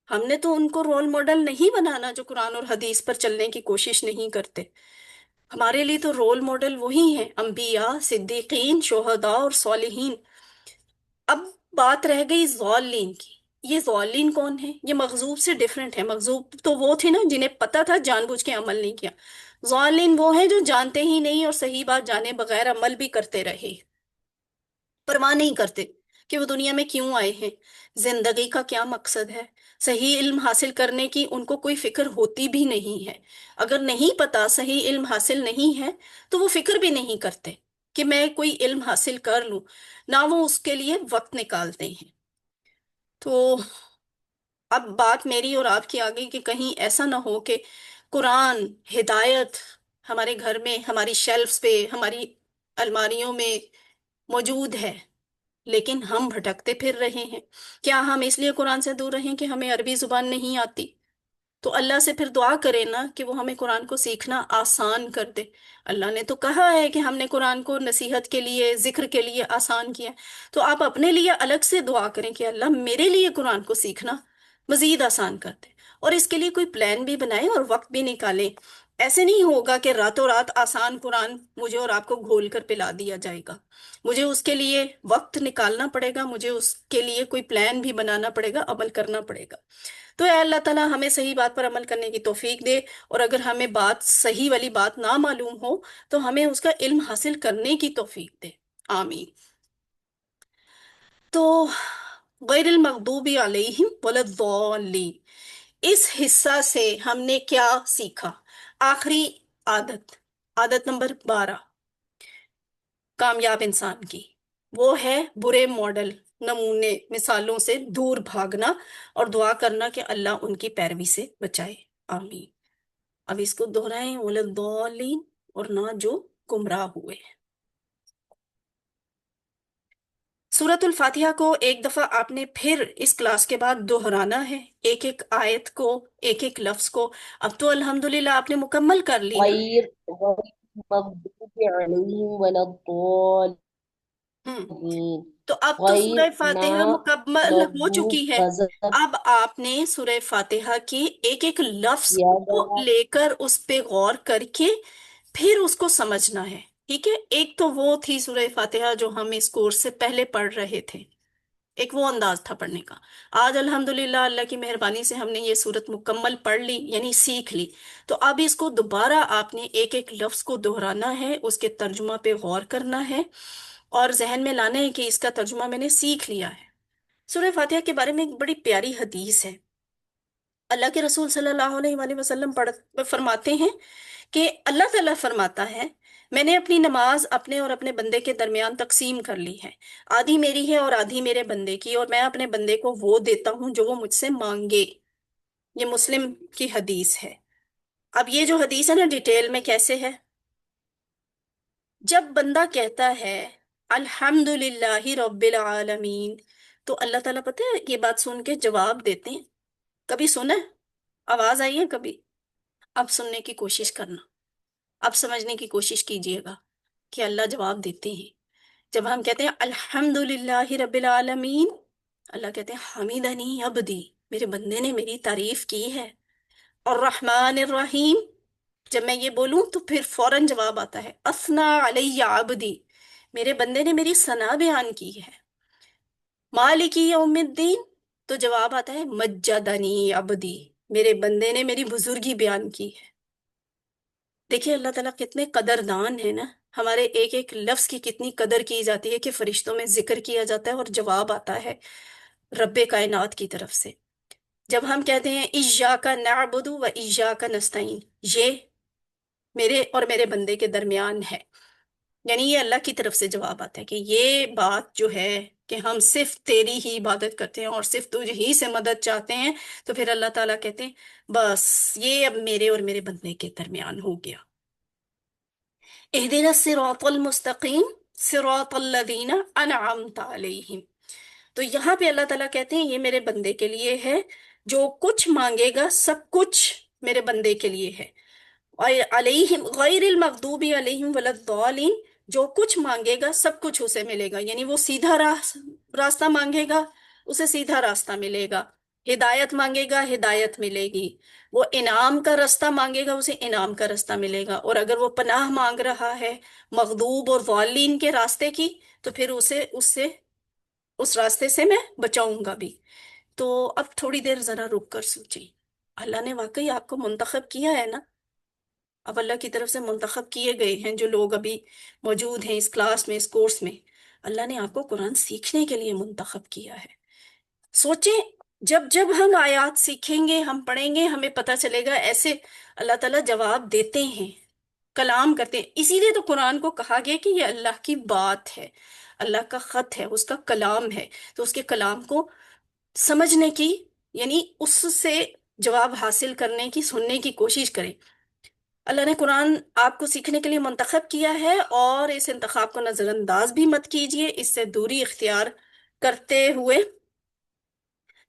ہم نے تو ان کو رول ماڈل نہیں بنانا جو قرآن اور حدیث پر چلنے کی کوشش نہیں کرتے۔ ہمارے لیے تو رول ماڈل وہی ہیں، انبیاء، صدیقین، شہداء اور صالحین۔ اب بات رہ گئی ضالین کی۔ یہ ضالین کون ہیں؟ یہ مغضوب سے ڈیفرنٹ ہے۔ مغضوب تو وہ تھے نا جنہیں پتہ تھا، جان بوجھ کے عمل نہیں کیا۔ ضالین وہ ہیں جو جانتے ہی نہیں اور صحیح بات جانے بغیر عمل بھی کرتے رہے، پرواہ نہیں کرتے کہ وہ دنیا میں کیوں آئے ہیں، زندگی کا کیا مقصد ہے۔ صحیح علم حاصل کرنے کی ان کو کوئی فکر ہوتی بھی نہیں ہے۔ اگر نہیں پتا، صحیح علم حاصل نہیں ہے، تو وہ فکر بھی نہیں کرتے کہ میں کوئی علم حاصل کر لوں، نہ وہ اس کے لیے وقت نکالتے ہیں۔ تو اب بات میری اور آپ کی آ گئی کہ کہیں ایسا نہ ہو کہ قرآن، ہدایت ہمارے گھر میں، ہماری شیلفز پہ، ہماری الماریوں میں موجود ہے، لیکن ہم بھٹکتے پھر رہے ہیں۔ کیا ہم اس لیے قرآن سے دور رہیں کہ ہمیں عربی زبان نہیں آتی؟ تو اللہ سے پھر دعا کرے نا کہ وہ ہمیں قرآن کو سیکھنا آسان کر دے۔ اللہ نے تو کہا ہے کہ ہم نے قرآن کو نصیحت کے لیے، ذکر کے لیے آسان کیا ہے۔ تو آپ اپنے لیے الگ سے دعا کریں کہ اللہ میرے لیے قرآن کو سیکھنا مزید آسان کر دے، اور اس کے لیے کوئی پلان بھی بنائیں اور وقت بھی نکالیں۔ ایسے نہیں ہوگا کہ راتوں رات آسان قرآن مجھے اور آپ کو گھول کر پلا دیا جائے گا۔ مجھے اس کے لیے وقت نکالنا پڑے گا، مجھے اس کے لیے کوئی پلان بھی بنانا پڑے گا، عمل کرنا پڑے گا۔ تو اے اللہ تعالیٰ ہمیں صحیح بات پر عمل کرنے کی توفیق دے، اور اگر ہمیں بات صحیح والی بات نہ معلوم ہو تو ہمیں اس کا علم حاصل کرنے کی توفیق دے، آمین۔ تو غیر المغضوب علیہم ولا الضالین، اس حصہ سے ہم نے کیا سیکھا؟ آخری عادت، عادت نمبر 12 کامیاب انسان کی، وہ ہے برے ماڈل، نمونے، مثالوں سے دور بھاگنا اور دعا کرنا کہ اللہ ان کی پیروی سے بچائے، آمین۔ اب اس کو دہرائیں، ولدالین، اور نہ جو گمراہ ہوئے۔ سورۃ الفاتحہ کو ایک دفعہ آپ نے پھر اس کلاس کے بعد دہرانا ہے، ایک ایک آیت کو، ایک ایک لفظ کو۔ اب تو الحمدللہ آپ نے مکمل کر لی نا۔ غیر المغضوب علیہم ولا الضالین، ہم تو اب تو غیر سورہ نہ فاتحہ مکمل ہو مغضوب چکی ہے۔ غضب اب آپ نے سورہ فاتحہ کی ایک ایک لفظ کیا کو گیا، لے کر اس پہ غور کر کے پھر اس کو سمجھنا ہے، ٹھیک ہے؟ ایک تو وہ تھی سورہ فاتحہ جو ہم اس کورس سے پہلے پڑھ رہے تھے، ایک وہ انداز تھا پڑھنے کا۔ آج الحمدللہ اللہ کی مہربانی سے ہم نے یہ صورت مکمل پڑھ لی، یعنی سیکھ لی۔ تو اب اس کو دوبارہ آپ نے ایک ایک لفظ کو دہرانا ہے، اس کے ترجمہ پہ غور کرنا ہے، اور ذہن میں لانا ہے کہ اس کا ترجمہ میں نے سیکھ لیا ہے۔ سورہ فاتحہ کے بارے میں ایک بڑی پیاری حدیث ہے۔ اللہ کے رسول صلی اللہ علیہ وآلہ وسلم فرماتے ہیں کہ اللہ تعالیٰ فرماتا ہے، میں نے اپنی نماز اپنے اور اپنے بندے کے درمیان تقسیم کر لی ہے، آدھی میری ہے اور آدھی میرے بندے کی، اور میں اپنے بندے کو وہ دیتا ہوں جو وہ مجھ سے مانگے۔ یہ مسلم کی حدیث ہے۔ اب یہ جو حدیث ہے نا، ڈیٹیل میں کیسے ہے؟ جب بندہ کہتا ہے الحمد للہ رب العالمین تو اللہ تعالیٰ پتہ ہے یہ بات سن کے جواب دیتے ہیں. کبھی سنا ہے؟ آواز آئی ہے کبھی؟ اب سننے کی کوشش کرنا، اب سمجھنے کی کوشش کیجئے گا کہ اللہ جواب دیتے ہیں. جب ہم کہتے ہیں الحمد للہ رب العالمین، اللہ کہتے ہیں حمیدنی عبدی، میرے بندے نے میری تعریف کی ہے. اور الرحمن الرحیم، جب میں یہ بولوں تو پھر فوراً جواب آتا ہے اثنا علی عبدی، میرے بندے نے میری ثنا بیان کی ہے. مالکی یوم الدین، تو جواب آتا ہے مجدنی عبدی، میرے بندے نے میری بزرگی بیان کی ہے. دیکھیے اللہ تعالیٰ کتنے قدردان ہیں نا، ہمارے ایک ایک لفظ کی کتنی قدر کی جاتی ہے کہ فرشتوں میں ذکر کیا جاتا ہے اور جواب آتا ہے رب کائنات کی طرف سے. جب ہم کہتے ہیں ایاک نعبد و ایاک نستعین، یہ میرے اور میرے بندے کے درمیان ہے، یعنی یہ اللہ کی طرف سے جواب آتا ہے کہ یہ بات جو ہے کہ ہم صرف تیری ہی عبادت کرتے ہیں اور صرف تجھ ہی سے مدد چاہتے ہیں. تو پھر اللہ تعالیٰ کہتے ہیں بس یہ اب میرے اور میرے بندے کے درمیان ہو گیا. اہدنا الصراط المستقیم صراط الذین انعمت علیہم. تو یہاں پہ اللہ تعالیٰ کہتے ہیں یہ میرے بندے کے لیے ہے، جو کچھ مانگے گا سب کچھ میرے بندے کے لیے ہے. علیہم غیر المغضوب علیہم ولا الضالین، جو کچھ مانگے گا سب کچھ اسے ملے گا، یعنی وہ سیدھا راستہ مانگے گا اسے سیدھا راستہ ملے گا، ہدایت مانگے گا ہدایت ملے گی، وہ انعام کا راستہ مانگے گا اسے انعام کا راستہ ملے گا. اور اگر وہ پناہ مانگ رہا ہے مغضوب اور ضالین کے راستے کی، تو پھر اسے اس راستے سے میں بچاؤں گا بھی. تو اب تھوڑی دیر ذرا رک کر سوچیں، اللہ نے واقعی آپ کو منتخب کیا ہے نا؟ اب اللہ کی طرف سے منتخب کیے گئے ہیں جو لوگ ابھی موجود ہیں اس کلاس میں، اس کورس میں، اللہ نے آپ کو قرآن سیکھنے کے لیے منتخب کیا ہے. سوچیں، جب جب ہم آیات سیکھیں گے، ہم پڑھیں گے، ہمیں پتہ چلے گا ایسے اللہ تعالیٰ جواب دیتے ہیں، کلام کرتے ہیں. اسی لیے تو قرآن کو کہا گیا کہ یہ اللہ کی بات ہے، اللہ کا خط ہے، اس کا کلام ہے. تو اس کے کلام کو سمجھنے کی، یعنی اس سے جواب حاصل کرنے کی، سننے کی کوشش کریں. اللہ نے قرآن آپ کو سیکھنے کے لیے منتخب کیا ہے، اور اس انتخاب کو نظر انداز بھی مت کیجیے، اس سے دوری اختیار کرتے ہوئے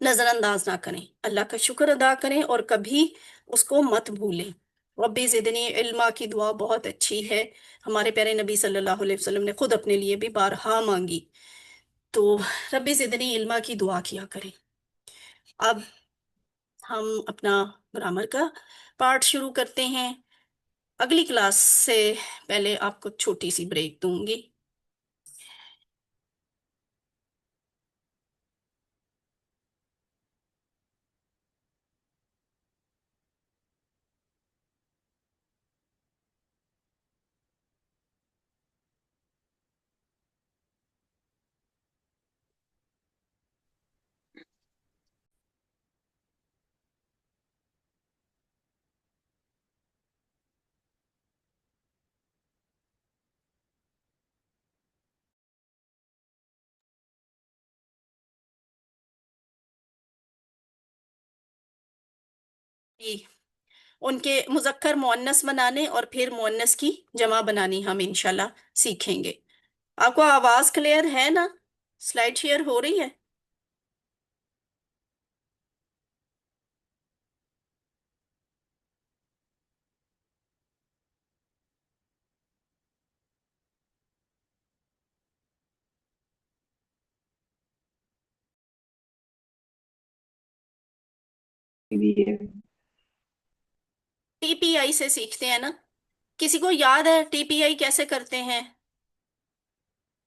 نظر انداز نہ کریں. اللہ کا شکر ادا کریں اور کبھی اس کو مت بھولیں. ربی زدنی علما کی دعا بہت اچھی ہے، ہمارے پیارے نبی صلی اللہ علیہ وسلم نے خود اپنے لیے بھی بارہا مانگی. تو ربی زدنی علما کی دعا کیا کریں. اب ہم اپنا گرامر کا پارٹ شروع کرتے ہیں. اگلی کلاس سے پہلے آپ کو چھوٹی سی بریک دوں گی. جی، ان کے مذکر مؤنث بنانے اور پھر مؤنث کی جمع بنانی ہم انشاءاللہ سیکھیں گے. آپ کو آواز کلیئر ہے نا؟ سلائیڈ شیئر ہو رہی ہے؟ ٹی پی آئی سے سیکھتے ہیں نا؟ کسی کو یاد ہے ٹی پی آئی کیسے کرتے ہیں؟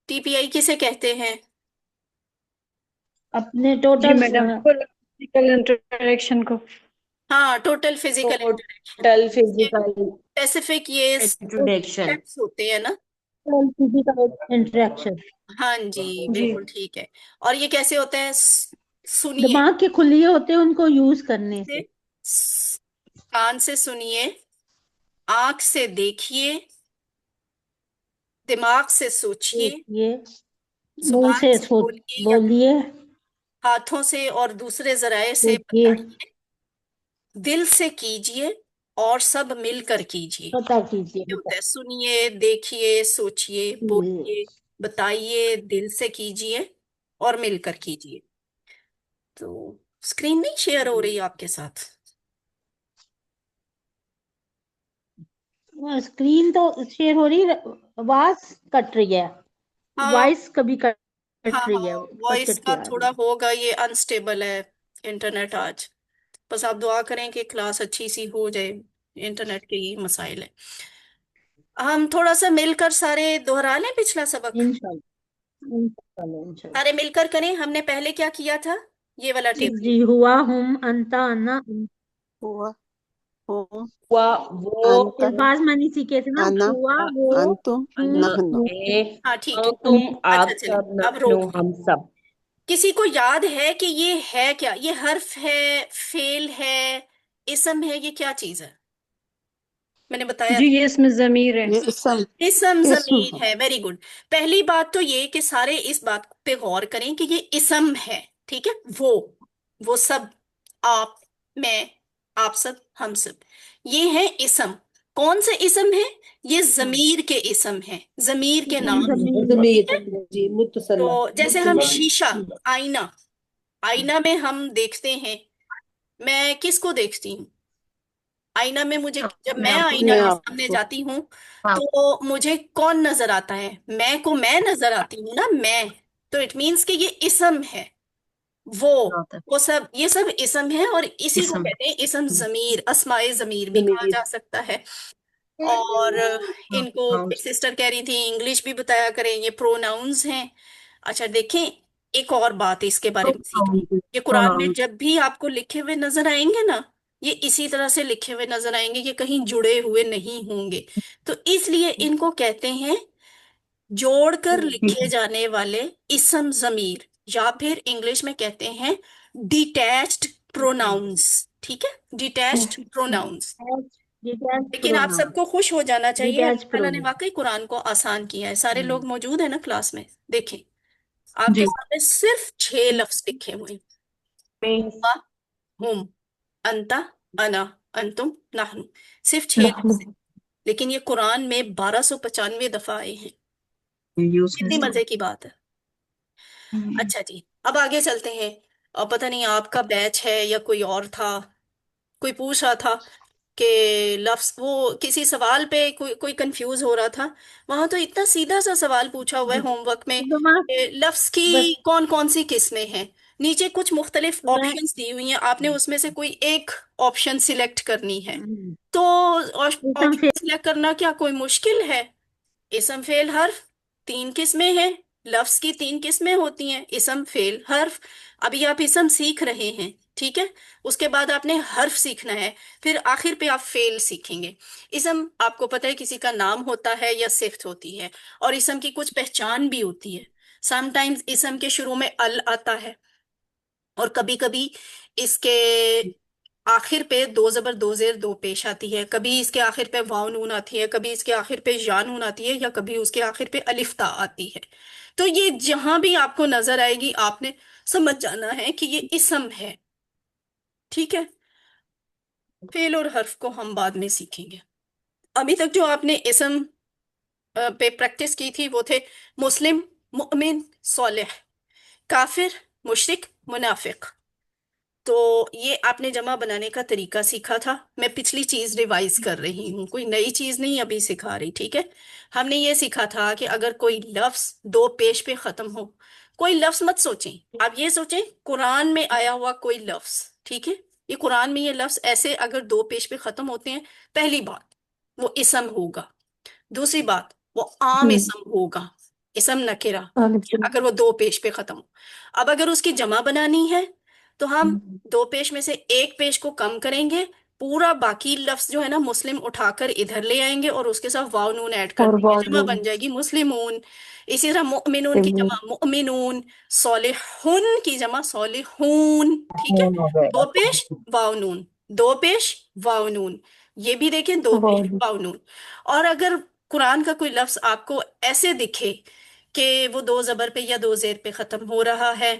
ٹی پی آئی کسے کہتے ہیں؟ اپنے جی ٹوٹل میڈم فزیکل انٹریکشن کو ہاں، total physical interaction. Total physical specific یہ انٹروڈکشن. steps ہوتے ہیں نا؟ فزیکل انٹریکشن ہاں جی، جی بالکل ٹھیک ہے. اور یہ کیسے ہوتا ہے؟ سنیے، دماغ کے کھلیے ہوتے ہیں ان کو یوز کرنے سے. کان سے سنیے، آنکھ سے دیکھیے، دماغ سے سوچیے، یہ منہ زبان سے سے بولیے یا بولیے، ہاتھوں سے اور دوسرے ذرائع سے دیکھیے، بتائیے، دل سے کیجئے اور سب مل کر کیجئے. پتہ کیجیے. یہ ہوتا ہے سنیے، دیکھیے، سوچیے، بولیے، بتائیے، دل سے کیجئے اور مل کر کیجیے. تو اسکرین نہیں شیئر ہو رہی آپ کے ساتھ؟ اسکرین تو شیئر ہو رہی ہے، آواز کٹ رہی ہے، ہاں وائس کبھی ہاں کٹ رہی ہے، ہاں، کٹ وائس کٹ کا کے آ رہی تھوڑا ہے۔ ہوگا، یہ انسٹیبل ہے انٹرنیٹ آج. بس آپ دعا کریں کہ کلاس اچھی سی ہو جائے، انٹرنیٹ کے ہی مسائل ہے. ہم تھوڑا سا مل کر سارے دوہرا لیں پچھلا سبق، انشاءاللہ انشاءاللہ انشاءاللہ۔ سارے مل کر کریں. ہم نے پہلے کیا کیا تھا؟ یہ والا ٹیبل. جی، ہوا ہم انتا انا، ہوا ہوں ہوا وہ انت الفاظ مانی سیکھے تھے نا، انا ہوا وہ انتم ہم نحن۔ اے ہاں ٹھیک ہے. تم آپ اچھا چلیں سب اب نحنو روک دیں. ہم سب. کسی کو یاد ہے کہ یہ ہے کیا؟ یہ حرف ہے، فعل ہے، اسم ہے، یہ کیا چیز ہے؟ میں نے بتایا جی تھا یہ اس میں ضمیر ہے. یہ اسم اسم اسم ضمیر ہے. Very good. پہلی بات تو یہ کہ سارے اس بات پہ غور کریں کہ یہ اسم ہے. ٹھیک ہے، وہ سب، آپ، میں، آپ سب، ہم سب، یہ ہیں اسم. کون سے اسم ہے؟ یہ ضمیر کے اسم ہیں، ضمیر کے نام ہیں. ٹھیک ہے. ضمیر جی تو متصلہ. جیسے ہم شیشہ، آئینہ، آئینہ میں ہم دیکھتے ہیں. میں کس کو دیکھتی ہوں آئینہ میں؟ مجھے جب میں آئینہ اپنے کے آپ سامنے کو۔ جاتی ہوں تو مجھے کون نظر آتا ہے؟ میں کو میں نظر آتی ہوں نا، میں. تو اٹ مینس کہ یہ اسم ہے. وہ سب، یہ سب اسم ہے، اور اسی کو کہتے ہیں اسم ضمیر، اسماء ضمیر بھی کہا ضمیر. جا سکتا ہے. اور ان کو ایک سسٹر کہہ رہی تھی انگلش بھی بتایا کریں، یہ پروناؤنز ہیں. اچھا دیکھیں، ایک اور بات اس کے بارے میں سیکھیں. یہ قرآن میں جب بھی آپ کو لکھے ہوئے نظر آئیں گے نا، یہ اسی طرح سے لکھے ہوئے نظر آئیں گے، یہ کہیں جڑے ہوئے نہیں ہوں گے. تو اس لیے ان کو کہتے ہیں جوڑ کر لکھے جانے والے اسم ضمیر، یا پھر انگلش میں کہتے ہیں ڈیٹیچڈ پروناؤنس. ٹھیک ہے، ڈیٹیچڈ پروناؤنس. لیکن آپ سب کو خوش ہو جانا چاہیے، اللہ ڈیٹیچ تعالیٰ نے پروناؤن۔ واقعی قرآن کو آسان کیا ہے. سارے لوگ موجود ہیں نا کلاس میں؟ دیکھیں آپ کے سامنے صرف 6 لفظ لکھے ہوئے ہیں: ہوا، ہم، انتا، انا، انتم، نحن. صرف 6 لفظ ہیں، لیکن یہ قرآن میں 1295 دفعہ آئے ہیں. کتنی مزے کی بات ہے. اچھا جی، اب آگے چلتے ہیں. اور پتہ نہیں آپ کا بیچ ہے یا کوئی اور تھا، کوئی پوچھ رہا تھا کہ لفظ، وہ کسی سوال پہ کوئی کنفیوز ہو رہا تھا. وہاں تو اتنا سیدھا سا سوال پوچھا ہوا ہے ہوم ورک میں کہ لفظ کی بس کون کون سی قسمیں ہیں. نیچے کچھ مختلف میں آپشنز دی ہوئی ہیں، آپ نے اس میں سے کوئی ایک آپشن سلیکٹ کرنی ہے. تو اسم آپشن سلیکٹ کرنا کیا کوئی مشکل ہے؟ اسم فعل حرف 3 قسمیں ہیں. لفظ کی 3 قسمیں ہوتی ہیں: اسم فعل حرف. ابھی آپ اسم سیکھ رہے ہیں، ٹھیک ہے. اس کے بعد آپ نے حرف سیکھنا ہے، پھر آخر پہ آپ فعل سیکھیں گے. اسم آپ کو پتہ ہے کسی کا نام ہوتا ہے یا صفت ہوتی ہے، اور اسم کی کچھ پہچان بھی ہوتی ہے. سم ٹائمز اسم کے شروع میں ال آتا ہے، اور کبھی کبھی اس کے آخر پہ 2 زبر 2 زیر 2 پیش آتی ہے، کبھی اس کے آخر پہ واو نون آتی ہے، کبھی اس کے آخر پہ یا نون آتی ہے، یا کبھی اس کے آخر پہ الف تا آتی ہے. تو یہ جہاں بھی آپ کو نظر آئے گی آپ نے سمجھ جانا ہے کہ یہ اسم ہے. ٹھیک ہے، فعل اور حرف کو ہم بعد میں سیکھیں گے. ابھی تک جو آپ نے اسم پہ پریکٹس کی تھی وہ تھے مسلم، مؤمن، صالح، کافر، مشرک، منافق. تو یہ آپ نے جمع بنانے کا طریقہ سیکھا تھا. میں پچھلی چیز ریوائز کر رہی ہوں، کوئی نئی چیز نہیں ابھی سکھا رہی. ٹھیک ہے، ہم نے یہ سیکھا تھا کہ اگر کوئی لفظ 2 پیش پہ ختم ہو، کوئی لفظ مت سوچیں، آپ یہ سوچیں قرآن میں آیا ہوا کوئی لفظ. ٹھیک ہے، یہ قرآن میں یہ لفظ ایسے اگر 2 پیش پہ ختم ہوتے ہیں، پہلی بات وہ اسم ہوگا. دوسری بات وہ عام اسم ہوگا، اسم نکرہ، اگر وہ 2 پیش پہ ختم ہو. اب اگر اس کی جمع بنانی ہے تو ہم 2 پیش میں سے ایک پیش کو کم کریں گے، پورا باقی لفظ جو ہے نا مسلم اٹھا کر ادھر لے آئیں گے اور اس کے ساتھ واو نون ایڈ کر دیں گے، جمع بن جائے گی مسلمون. اسی طرح مؤمنون کی جمع مؤمنون، صالحون کی جمع صالحون. ٹھیک ہے، 2 پیش واو نون، 2 پیش واو نون، یہ بھی دیکھیں 2 پیش واو نون. اور اگر قرآن کا کوئی لفظ آپ کو ایسے دکھے کہ وہ 2 زبر پہ یا 2 زیر پہ ختم ہو رہا ہے،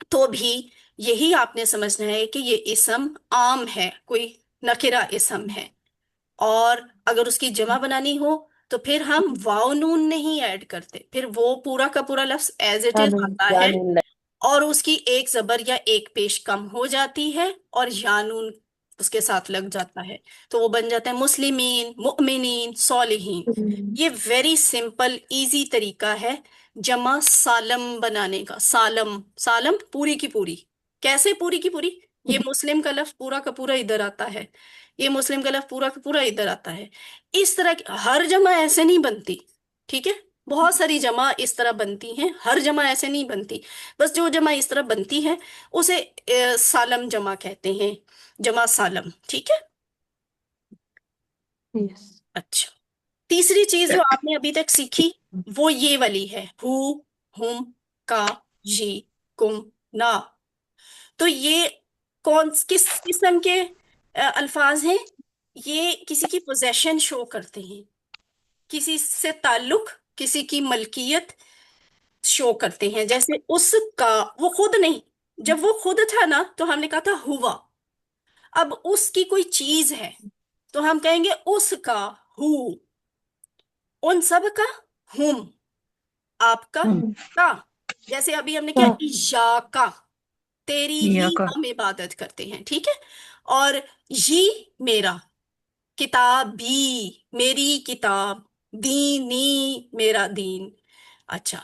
تو بھی یہی آپ نے سمجھنا ہے کہ یہ اسم عام ہے، کوئی نکرہ اسم ہے. اور اگر اس کی جمع بنانی ہو تو پھر ہم واو نون نہیں ایڈ کرتے، پھر وہ پورا کا پورا لفظ ایز اٹ از آتا ہے، اور اس کی ایک زبر یا ایک پیش کم ہو جاتی ہے اور یا نون اس کے ساتھ لگ جاتا ہے، تو وہ بن جاتا ہے مسلمین، مؤمنین، صالحین۔ یہ ویری سمپل ایزی طریقہ ہے جمع سالم بنانے کا۔ سالم، سالم پوری کی پوری، کیسے پوری کی پوری؟ یہ مسلم کا لفظ پورا کا پورا ادھر آتا ہے، یہ مسلم کا لفظ پورا کا پورا ادھر آتا ہے۔ اس طرح ہر جمع ایسے نہیں بنتی، ٹھیک ہے؟ بہت ساری جمع اس طرح بنتی ہیں، ہر جمع ایسے نہیں بنتی، بس جو جمع اس طرح بنتی ہے اسے سالم جمع کہتے ہیں، جمع سالم، ٹھیک ہے؟ اچھا، تیسری چیز جو آپ نے ابھی تک سیکھی وہ یہ والی ہے، ہو، ہم، کا، جی، کم، نا۔ تو یہ کس قسم کے الفاظ ہیں؟ یہ کسی کی پوزیشن شو کرتے ہیں، کسی سے تعلق، کسی کی ملکیت شو کرتے ہیں۔ جیسے اس کا، وہ خود نہیں، جب وہ خود تھا نا تو ہم نے کہا تھا ہوا، اب اس کی کوئی چیز ہے تو ہم کہیں گے اس کا ہو، ان سب کا ہم، آپ کا جیسے ابھی ہم نے کیا ایاکا، تیری ہی ہم عبادت کرتے ہیں، ٹھیک ہے؟ اور یہ میرا، کتابی میری کتاب، دینی میرا دین۔ اچھا،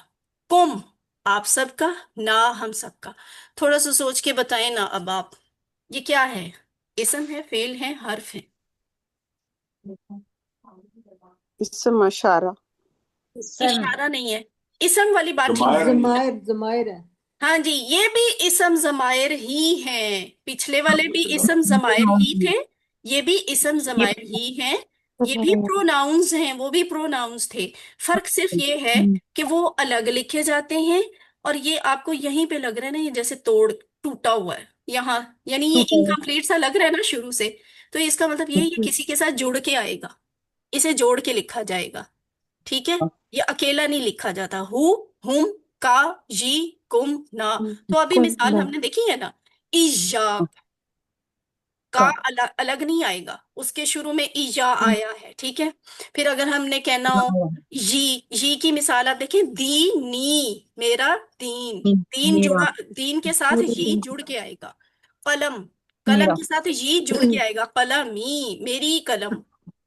کم آپ سب کا، نا ہم سب کا۔ تھوڑا سا سوچ کے بتائیں نا اب آپ، یہ کیا ہے؟ اسم ہے، فعل ہے، حرف ہے؟ اسم اشارہ، اشارہ نہیں ہے، اسم والی بات ٹھیک ہے۔ ضمائر ہے۔ ہاں جی، یہ بھی اسم ضمائر ہی ہیں، پچھلے والے بھی اسم ضمائر ہی تھے، یہ بھی اسم ضمائر ہی ہیں، یہ بھی پروناؤنز ہیں، وہ بھی پروناؤنز تھے۔ فرق صرف یہ ہے کہ وہ الگ لکھے جاتے ہیں، اور یہ آپ کو یہیں پہ لگ رہا ہے نا، یہ جیسے ٹوٹا ہوا ہے یہاں، یعنی یہ انکمپلیٹ سا لگ رہا ہے نا شروع سے، تو اس کا مطلب یہ کسی کے ساتھ جڑ کے آئے گا، اسے جوڑ کے لکھا جائے گا، ٹھیک ہے؟ یہ اکیلا نہیں لکھا جاتا، ہو، ہم، کا، جی، کم، نا۔ تو ابھی مثال ہم نے دیکھی ہے نا، ایجاک، کا الگ نہیں آئے گا، اس کے شروع میں ایجا آیا ہے، ٹھیک ہے؟ پھر اگر ہم نے کہنا ہو جی کی مثال آپ دیکھیں، دینی میرا دین، دین جڑا، دین کے ساتھ ہی جڑ کے آئے گا۔ قلم، قلم کے ساتھ ہی جڑ کے آئے گا، قلمی میری قلم۔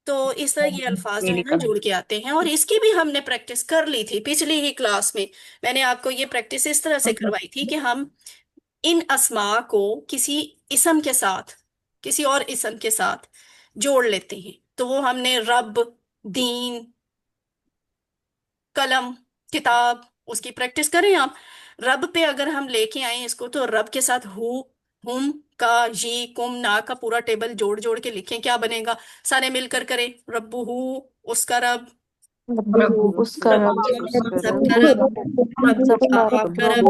تو اس طرح یہ الفاظ جو ہے نا جڑ کے آتے ہیں، اور اس کی بھی ہم نے پریکٹس کر لی تھی پچھلی ہی کلاس میں، میں نے آپ کو یہ پریکٹس اس طرح سے کروائی تھی کہ ہم ان اسماء کو کسی اسم کے ساتھ، کسی اور اسم کے ساتھ جوڑ لیتے ہیں۔ تو وہ ہم نے رب، دین، قلم، کتاب، اس کی پریکٹس کریں آپ۔ رب پہ اگر ہم لے کے آئیں اس کو، تو رب کے ساتھ ہو، ہم، کا، جی، کم، نا کا پورا ٹیبل جوڑ جوڑ کے لکھیں، کیا بنے گا؟ سارے مل کر کریں، رب ہو، اس کا رب، اس کا رب، اس ہم کا سب رب، کا رب، رب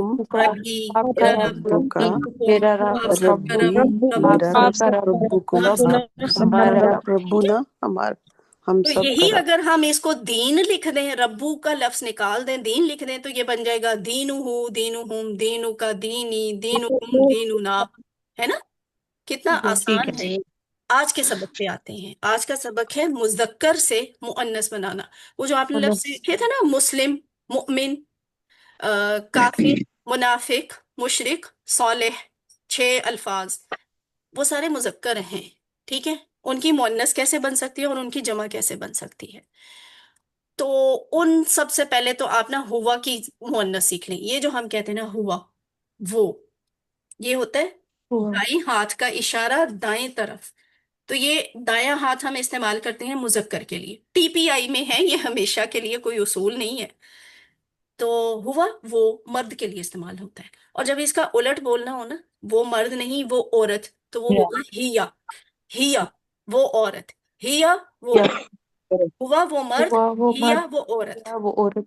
آپ کا رب، ربکم، رب ہی میرا رب، رب کا، ربکم آپ سب کا ربی رب، میرا رب رب، ربکم آپ آپ سب کا رب، ربنا ہم تو سب کا یہی رب۔ اگر ہم اس کو دین لکھ دیں، ربو کا لفظ نکال دیں، دین لکھ دیں، تو یہ بن جائے گا دینہو، دینہم، دینو کا، دینی، دینکم، دیننا، ہے نا؟ کتنا آسان ہے۔ آج کے سبق پہ آتے ہیں، آج کا سبق ہے مذکر سے مؤنث بنانا۔ وہ جو آپ نے لفظ لکھے تھے نا، مسلم، مؤمن، کافر، منافق، مشرک، صالح، 6 الفاظ، وہ سارے مذکر ہیں، ٹھیک ہے؟ ان کی مؤنث کیسے بن سکتی ہے اور ان کی جمع کیسے بن سکتی ہے؟ تو ان سب سے پہلے تو آپ نا ہوا کی مؤنث سیکھ لیں۔ یہ جو ہم کہتے ہیں نا ہوا، وہ یہ ہوتا ہے دائیں ہاتھ کا اشارہ دائیں طرف، تو یہ دایاں ہاتھ ہم استعمال کرتے ہیں مذکر کے لیے، ٹی پی آئی میں ہے، یہ ہمیشہ کے لیے کوئی اصول نہیں ہے۔ تو ہوا وہ مرد کے لیے استعمال ہوتا ہے، اور جب اس کا الٹ بولنا ہو نا، وہ مرد نہیں وہ عورت، تو وہ ہوگا ہیا، ہیا وہ عورت، ہیا وہ، ہوا وہ مرد، ہیا وہ عورت۔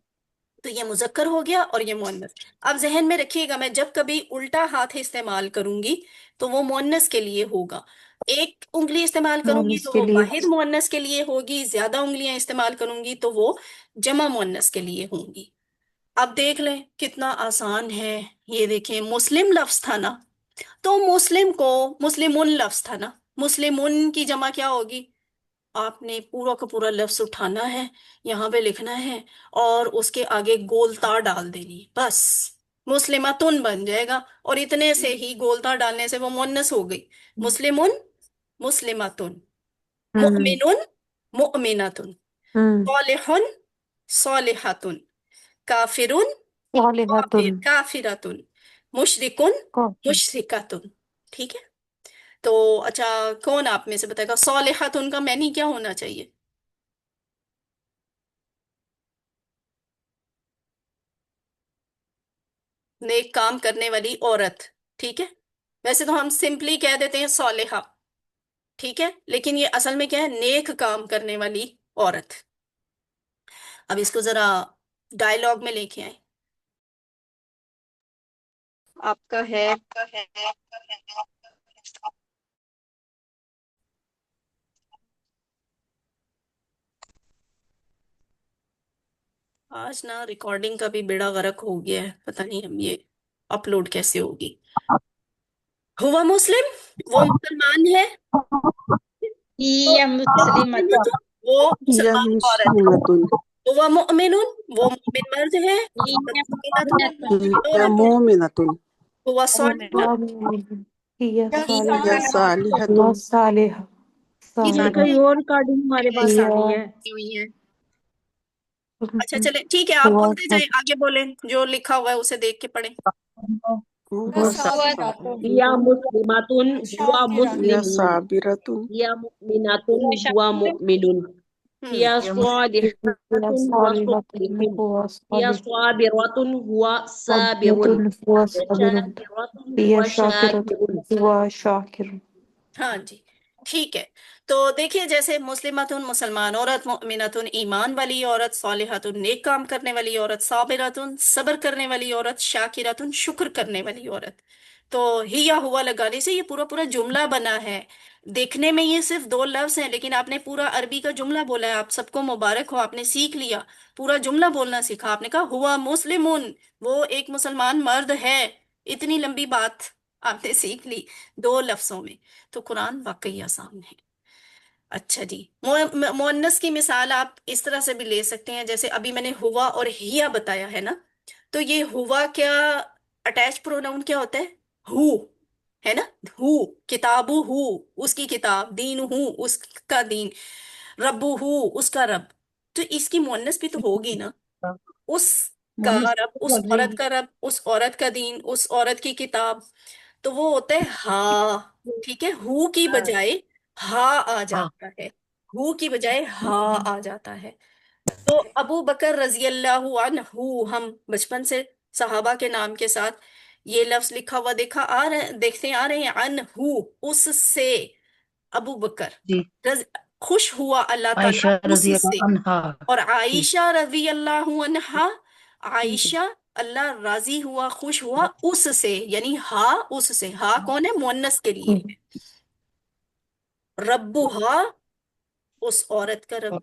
تو یہ مذکر ہو گیا اور یہ مؤنث۔ اب ذہن میں رکھیے گا، میں جب کبھی الٹا ہاتھ استعمال کروں گی تو وہ مؤنث کے لیے ہوگا، ایک انگلی استعمال کروں گی تو وہ واحد مؤنث کے لیے ہوگی، زیادہ انگلیاں استعمال کروں گی تو وہ جمع مؤنث کے لیے ہوں گی۔ اب دیکھ لیں کتنا آسان ہے، یہ دیکھیں مسلم لفظ تھا نا، تو مسلم کو مسلمون لفظ تھا نا، مسلمون کی جمع کیا ہوگی؟ آپ نے پورا کا پورا لفظ اٹھانا ہے، یہاں پہ لکھنا ہے اور اس کے آگے گول تار ڈال دینی ہے، بس مسلمتن بن جائے گا، اور اتنے سے ہی گول تار ڈالنے سے وہ مونس ہو گئی، مسلمن مسلمتن، مؤمن مؤمنۃ، صالح صالحۃ، کافر صالحۃ کافر کافرۃ، مشرک مشرکۃ، ٹھیک ہے؟ تو اچھا، کون آپ میں سے بتائے گا صالحۃ ان کا معنی کیا ہونا چاہیے؟ نیک کام کرنے والی عورت، ٹھیک ہے؟ ویسے تو ہم سمپلی کہہ دیتے ہیں صالحہ، ٹھیک ہے، لیکن یہ اصل میں کیا ہے؟ نیک کام کرنے والی عورت۔ اب اس کو ذرا ڈائلاگ میں لے کے آئیں۔ آپ کا ہے آج نا ریکارڈنگ کا بھی بیڑا غرق ہو گیا ہے، پتہ نہیں ہم یہ اپلوڈ کیسے ہوگی۔ ہوا مسلم، وہ مسلمان ہے، هي مسلمة. وہ یا مسلمان عورت ہے، مسلمتن ہوا مؤمن، وہ مومن مرد ہے، هي مؤمنۃ مؤمنة. یا عورت ہے، مومنتن ہوا صالح، هي یا صالحة صالحتن صالحة سر صالحة کئی اور ریکارڈنگ ہمارے پاس آ رہی ہے. ہوئی ہیں۔ اچھا چلیں ٹھیک ہے، آپ بولتے جائیں، آگے بولیں، جو لکھا ہوا ہے اسے دیکھ کے پڑھیں۔ هو یا مسلماتن ہوا یا مسلمون، صابرتن یا مؤمناتن ہوا مؤمنون، یا صالحاتن ہوا صالحون، هو یا صالح صابراتن ہوا صابرون، صابرة هو یا صابر شاکراتن هي ہوا شاكرة شاکرون۔ هو شاكر ہاں جی ٹھیک ہے، تو دیکھیے جیسے مسلمتن مسلمان عورت، مؤمنتن ایمان والی عورت، صالحتن نیک کام کرنے والی عورت، صابرتن صبر کرنے والی عورت، شاکرتن شکر کرنے والی عورت، تو ہی یا ہوا لگانے سے یہ پورا پورا جملہ بنا ہے۔ دیکھنے میں یہ صرف دو لفظ ہیں، لیکن آپ نے پورا عربی کا جملہ بولا ہے، آپ سب کو مبارک ہو، آپ نے سیکھ لیا، پورا جملہ بولنا سیکھا، آپ نے کہا ہوا مسلمن، وہ ایک مسلمان مرد ہے، اتنی لمبی بات آپ نے سیکھ لی دو لفظوں میں، تو قرآن واقعی آسان ہے۔ اچھا جی، مؤنث کی مثال آپ اس طرح سے بھی لے سکتے ہیں، جیسے ابھی میں نے ہوا اور ہیا بتایا ہے نا، تو یہ ہوا کیا اٹیچ پروناؤن کیا ہوتا ہے؟ ہو، ہے نا؟ ہو، کتابو ہو اس کی کتاب، دین ہو اس کا دین، ربو ہو اس کا رب، تو اس کی مؤنث بھی تو ہوگی نا، اس کا رب، اس عورت کا رب، اس عورت کا دین، اس عورت کی کتاب، تو وہ ہوتا ہے ہا، ٹھیک ہے؟ ہو کی بجائے ہا آ جاتا ہے، ہو کی بجائے ہا آ جاتا ہے۔ تو ابو بکر رضی اللہ عنہ، ہم بچپن سے صحابہ کے نام کے ساتھ یہ لفظ لکھا ہوا دیکھا آ رہے، دیکھتے آ رہے ہیں، عنہ اس سے، ابو بکر خوش ہوا اللہ تعالیٰ اس سے، اور عائشہ رضی اللہ عنہا، عائشہ اللہ راضی ہوا خوش ہوا اس سے، یعنی ہا اس سے، ہا کون ہے؟ مؤنث کے لیے ہے، ربها اس عورت کا رب،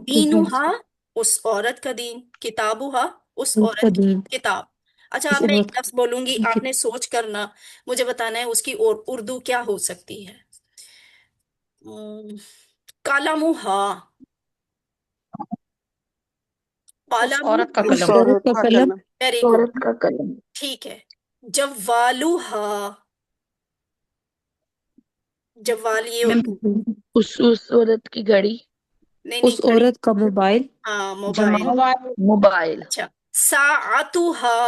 دینها اس عورت کا دین، کتابها اس عورت کی القديم کتاب۔ اچھا اب میں ایک لفظ بولوں گی، آپ نے سوچ کرنا، مجھے بتانا ہے اس کی اور اردو کیا ہو سکتی ہے۔ کالمها، اس عورت کا اس قلم. عورت کا قلم قلم ویری گڈ، ٹھیک ہے۔ جوالها، جوال یہ میم اس عورت کی گھڑی، نہیں اس نہیں گھڑی، عورت کا موبائل ہاں موبائل، موبائل. موبائل، اچھا ساعتها،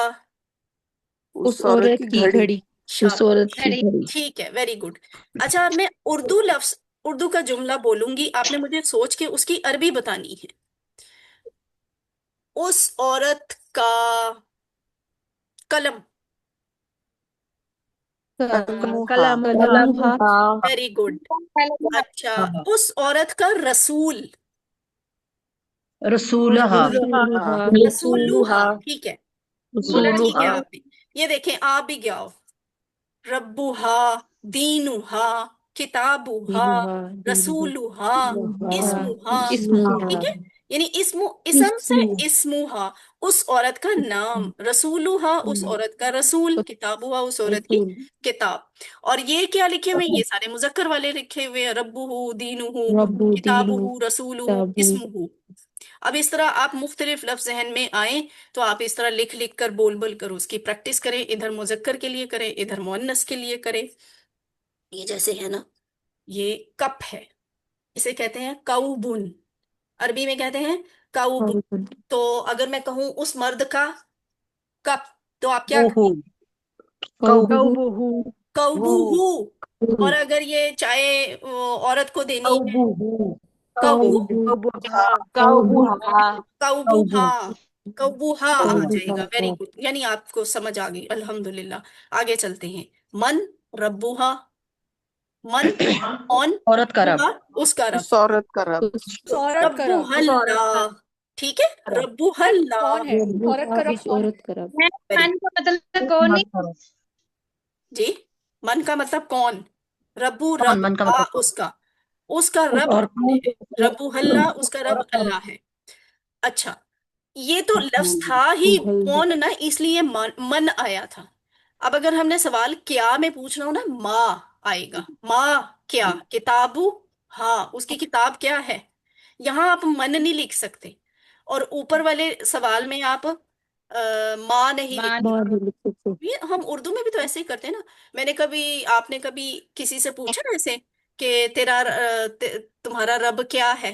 اس اس عورت عورت کی کی گھڑی گھڑی اس عورت کی گھڑی. گھڑی، ٹھیک ہے، ویری گڈ۔ اچھا اب میں اردو لفظ، اردو کا جملہ بولوں گی، آپ نے مجھے سوچ کے اس کی عربی بتانی ہے۔ اس عورت کا قلم، قلمها قلمها ویری گڈ۔ اچھا اس عورت کا رسول، رسولہ. رسولها رسولوہا، ٹھیک ہے، بولا ٹھیک ہے رسولها، آپ نے، یہ دیکھیں آپ بھی گیا ہو، ربوہا، دینوہا، کتابوہا، دینها رسولوہا، دینها اسموہا، ٹھیک اسمها ہے، یعنی اسم سے اسموہا، اس عورت کا نام، رسولوہا اس عورت کا رسول، کتابوہا اس عورت کی کتاب. اور یہ کیا لکھے ہوئے ہیں؟ یہ سارے مذکر والے لکھے ہوئے ہیں، ربہ، دینہ، کتابہ، رسولہ، اسمہ. اب اس طرح آپ مختلف لفظ ذہن میں آئیں تو آپ اس طرح لکھ لکھ کر بول بول کر اس کی پریکٹس کریں، ادھر مذکر کے لیے کریں، ادھر مؤنث کے لیے کریں. یہ جیسے ہے نا، یہ کپ ہے، اسے کہتے ہیں کوبن، عربی میں کہتے ہیں کوبن. تو اگر میں کہوں اس مرد کا کپ، تو آپ کیا کہیں؟ کوبوہو. اور اگر یہ چائے عورت کو دینی ہے، کوبو کوبوہا، کوبوہا آ جائے گا. ویری گڈ، یعنی آپ کو سمجھ آ گئی، الحمدللہ. آگے چلتے ہیں. من ربوہا، من کون؟ عورت کا رب. ربوہا اس کا رب، اس عورت کا رب. عورت کا ربو رب. اللہ. ٹھیک ہے، ربو اللہ. کون ہے عورت کا رب؟ کون ہے؟ من کا مطلب کون نہیں؟ جی، من کا مطلب کون؟ ربو کون رب من کا آ مطلب اس کا رب اور کون ہے؟ ربو اللہ اس کا رب اللہ ہے. اچھا، یہ تو لفظ تھا ہی کون نا، اس لیے من آیا تھا. اب اگر ہم نے سوال کیا میں پوچھ رہا ہوں نا، ماں آئے گا. ماں کیا؟ کتابو، ہاں اس کی کتاب کیا ہے. یہاں آپ من نہیں لکھ سکتے، اور اوپر والے سوال میں آپ ماں نہیں لکھ سکتے. یہ ہم اردو میں بھی تو ایسے ہی کرتے ہیں نا. میں نے کبھی، آپ نے کبھی کسی سے پوچھا نا ایسے کہ تمہارا رب کیا ہے؟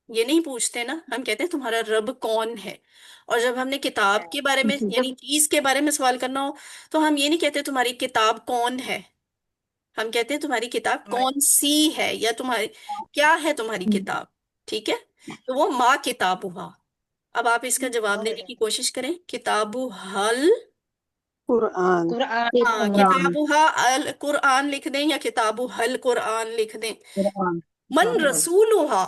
یہ نہیں پوچھتے نا، ہم کہتے ہیں تمہارا رب کون ہے. اور جب ہم نے کتاب کے بارے میں یعنی چیز کے بارے میں سوال کرنا ہو تو ہم یہ نہیں کہتے تمہاری کتاب کون ہے، ہم کہتے ہیں تمہاری کتاب کون سی ہے، یا تمہاری کیا ہے تمہاری کتاب. ٹھیک ہے، تو وہ ماں کتاب ہوا. اب آپ اس کا جواب دینے کی کوشش کریں. کتاب حل، قرآن. ہاں کتابہ القرآن لکھ دیں یا کتاب حل قرآن لکھ دیں. من رسولہا،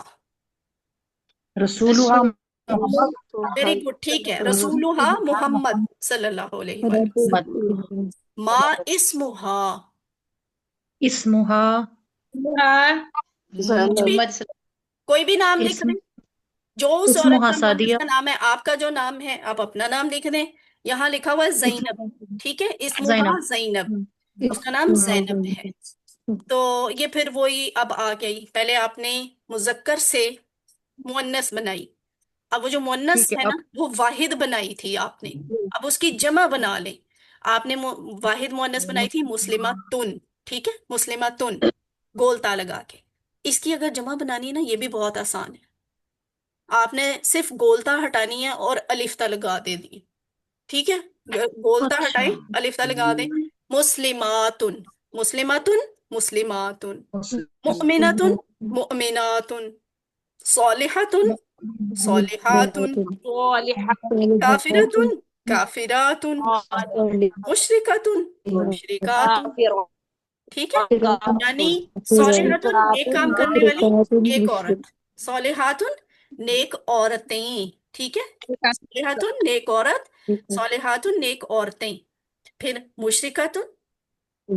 رسولہ محمد ویری گڈ، ٹھیک ہے، رسولہا محمد صلی اللہ علیہ وآلہ وسلم. ما اسمہا، اسمہا زینب. کچھ بھی، کوئی بھی نام لکھ اسم دیں جو اس عورت اسمہا کا مؤنث سعدیہ. کا نام ہے. آپ کا جو نام ہے آپ اپنا نام لکھ دیں. یہاں لکھا ہوا ہے زینب، ٹھیک ہے، اسمہا زینب. زینب، اس کا نام زینب ہے. تو یہ پھر وہی اب آ گئی. پہلے آپ نے مذکر سے مؤنث بنائی، اب وہ جو مؤنث ٹھیک ہے ہے نا وہ واحد بنائی تھی آپ نے، اب اس کی جمع بنا لیں. آپ نے واحد مؤنث بنائی تھی مسلماتن، ٹھیک ہے، مسلماتن گول تا لگا کے. اس کی اگر جمع بنانی ہے نا، یہ بھی بہت آسان ہے. آپ نے صرف گولتا ہٹانی ہے اور الف تا لگا دے دی. ٹھیک ہے، گولتا اچھا. ہٹائیں، الف تا لگا دیں. مسلماتن، مسلماتن، مسلماتن، مؤمناتن، مؤمناتن، صالحاتن، صالحاتن، کافراتن، کافراتن، مشرکاتن، مشرکاتن. ٹھیک ہے، یعنی صالحاتن نیک کام کرنے والی ایک عورت، صالحاتن نیک عورتیں. ٹھیک ہے، صالحاتن نیک عورت، صالحاتن نیک عورتیں. پھر مشرکاتن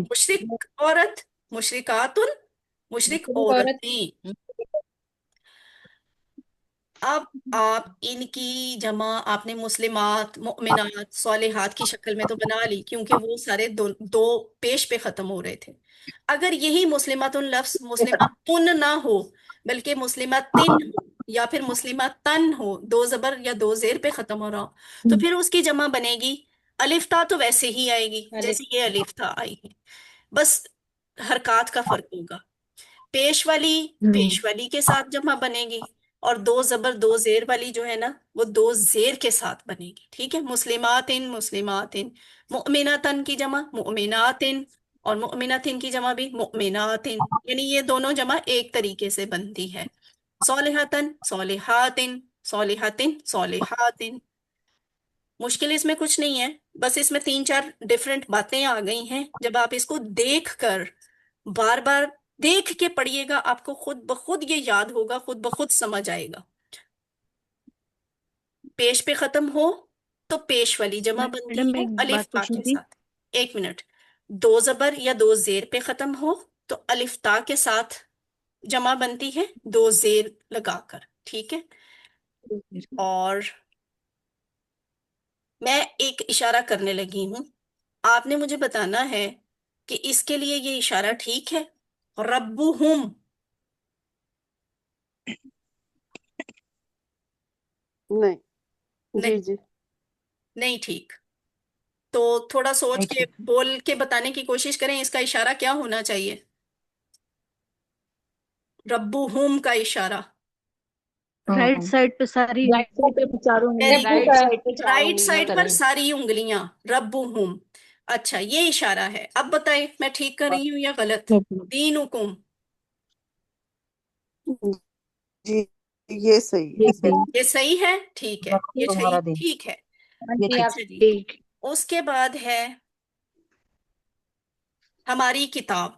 مشرک عورت، مشرکاتن مشرک عورتیں. اب آپ ان کی جمع آپ نے مسلمات، مؤمنات، صالحات کی شکل میں تو بنا لی، کیونکہ وہ سارے دو پیش پہ ختم ہو رہے تھے. اگر یہی مسلماتن لفظ مسلماتن نہ ہو بلکہ مسلماتن ہو یا پھر مسلماتن ہو، دو زبر یا دو زیر پہ ختم ہو رہا ہو، تو پھر اس کی جمع بنے گی الف تا، تو ویسے ہی آئے گی جیسے یہ الف تا آئی ہے، بس حرکات کا فرق ہوگا. پیش والی کے ساتھ جمع بنے گی، اور دو زبر دو زیر والی جو ہے نا وہ دو زیر کے ساتھ بنے گی. ٹھیک ہے، مسلماتن، مسلماتن، مؤمناتن کی جمع مؤمناتن، اور مؤمناتن کی جمع بھی مؤمناتن، یعنی یہ دونوں جمع ایک طریقے سے بنتی ہے. صالحاتن، صالحاتن، صالحاتن، صالحاتن. مشکل اس میں کچھ نہیں ہے، بس اس میں 3 4 ڈفرینٹ باتیں آ گئی ہیں. جب آپ اس کو دیکھ کر بار بار دیکھ کے پڑھیے گا، آپ کو خود بخود یہ یاد ہوگا، خود بخود سمجھ آئے گا. پیش پہ ختم ہو تو پیش والی جمع بنتی میڈم ہے ایک الف بات تا پوچھنی کے تھی. ساتھ. ایک منٹ، دو زبر یا دو زیر پہ ختم ہو تو الف تا کے ساتھ جمع بنتی ہے دو زیر لگا کر. ٹھیک ہے، اور میں ایک اشارہ کرنے لگی ہوں، آپ نے مجھے بتانا ہے کہ اس کے لیے یہ اشارہ ٹھیک ہے؟ ربہم نہیں جی نہیں، جی نہیں ٹھیک، تو تھوڑا سوچ کے بول کے بتانے کی کوشش کریں اس کا اشارہ کیا ہونا چاہیے؟ ربہم کا اشارہ رائٹ سائڈ پہ ساری ویری رائٹ گڈ، سائڈ پہ 4 رائٹ انگلیاں سائڈ پر کریں. ساری انگلیاں، ربہم، اچھا یہ اشارہ ہے۔ اب بتائیں میں ٹھیک کر رہی ہوں یا غلط؟ دینکم، جی یہ صحیح ہے یہ صحیح ہے، ٹھیک ہے، یہ صحیح ٹھیک ہے، اچھا جی۔ اس کے بعد ہے ہماری کتاب،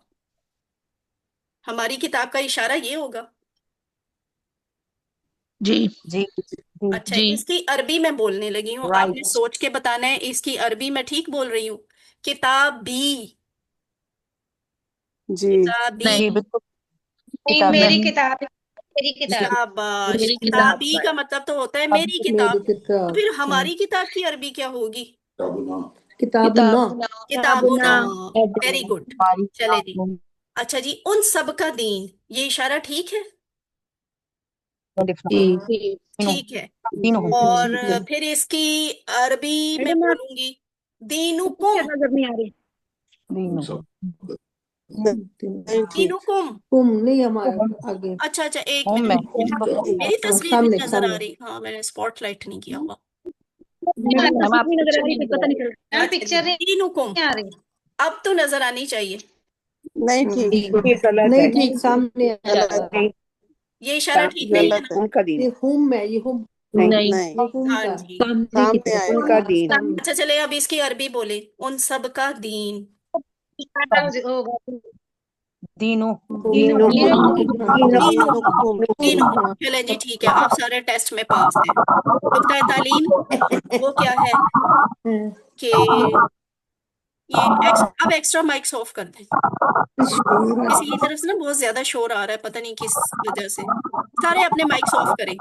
ہماری کتاب کا اشارہ یہ ہوگا۔ جی اچھا جی اس کی عربی میں بولنے لگی ہوں، آپ نے سوچ کے بتانا ہے اس کی عربی میں ٹھیک بول رہی ہوں؟ کتابی، جی کتابی، نہیں میری نہیں کتاب میری کتاب شاباش، میری کتاب کتابی کا مطلب تو ہوتا ہے میری کتاب، تو پھر ہماری کتاب کی عربی کیا ہوگی؟ کتاب کتابنا، ویری گڈ، چلے جی۔ اچھا جی، ان سب کا دین، یہ اشارہ ٹھیک ہے؟ ٹھیک ہے، جی اور ٹھیک ہے پھر اس کی عربی میں بولوں گی دینکم، نظر نہیں آ رہی نہیں ٹھیک دینکم، اچھا اچھا ایک منٹ، میری تصویر نہیں نظر آ رہی، ہاں میں نے اسپاٹ لائٹ نہیں کیا ہوا۔ میری تصویر نہیں نظر آ رہی، پھر پتہ نہیں چل رہا۔ میم پکچر دینکم، نہیں آ رہی۔ اب تو نظر آنی چاہیے، نہیں ٹھیک غلط یہ اشارہ ٹھیک نہیں ہے غلط ہے نہیں نہیں ہاں جی۔ سامنے آئے گا اچھا چلے اب اس کی عربی بولے، ان سب کا دین، دینکم، چلے جی ٹھیک ہے، آپ سارے ٹیسٹ میں پاس ہیں۔ نقطۂ تعلیم وہ کیا ہے کہ یہ اب ایکسٹرا مائکس آف کر دیں، کسی کی طرف سے نا بہت زیادہ شور آ رہا ہے، پتہ نہیں کس وجہ سے، سارے اپنے مائکس آف کریں۔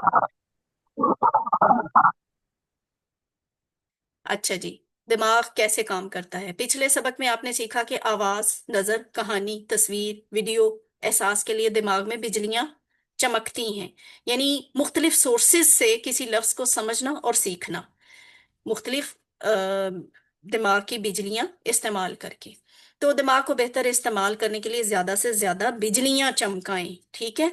اچھا جی، دماغ کیسے کام کرتا ہے؟ پچھلے سبق میں آپ نے سیکھا کہ آواز، نظر، کہانی، تصویر، ویڈیو، احساس کے لیے دماغ میں بجلیاں چمکتی ہیں، یعنی مختلف سورسز سے کسی لفظ کو سمجھنا اور سیکھنا، مختلف دماغ کی بجلیاں استعمال کر کے۔ تو دماغ کو بہتر استعمال کرنے کے لیے زیادہ سے زیادہ بجلیاں چمکائیں، ٹھیک ہے؟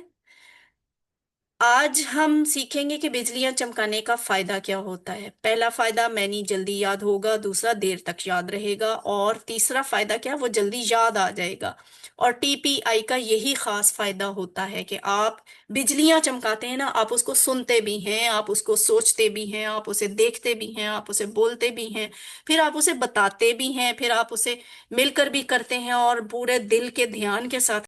آج ہم سیکھیں گے کہ بجلیاں چمکانے کا فائدہ کیا ہوتا ہے۔ پہلا فائدہ معنی جلدی یاد ہوگا، دوسرا دیر تک یاد رہے گا، اور تیسرا فائدہ کیا، وہ جلدی یاد آ جائے گا۔ اور ٹی پی آئی کا یہی خاص فائدہ ہوتا ہے کہ آپ بجلیاں چمکاتے ہیں نا، آپ اس کو سنتے بھی ہیں، آپ اس کو سوچتے بھی ہیں، آپ اسے دیکھتے بھی ہیں، آپ اسے بولتے بھی ہیں، پھر آپ اسے بتاتے بھی ہیں، پھر آپ اسے مل کر بھی کرتے ہیں، اور پورے دل کے دھیان کے ساتھ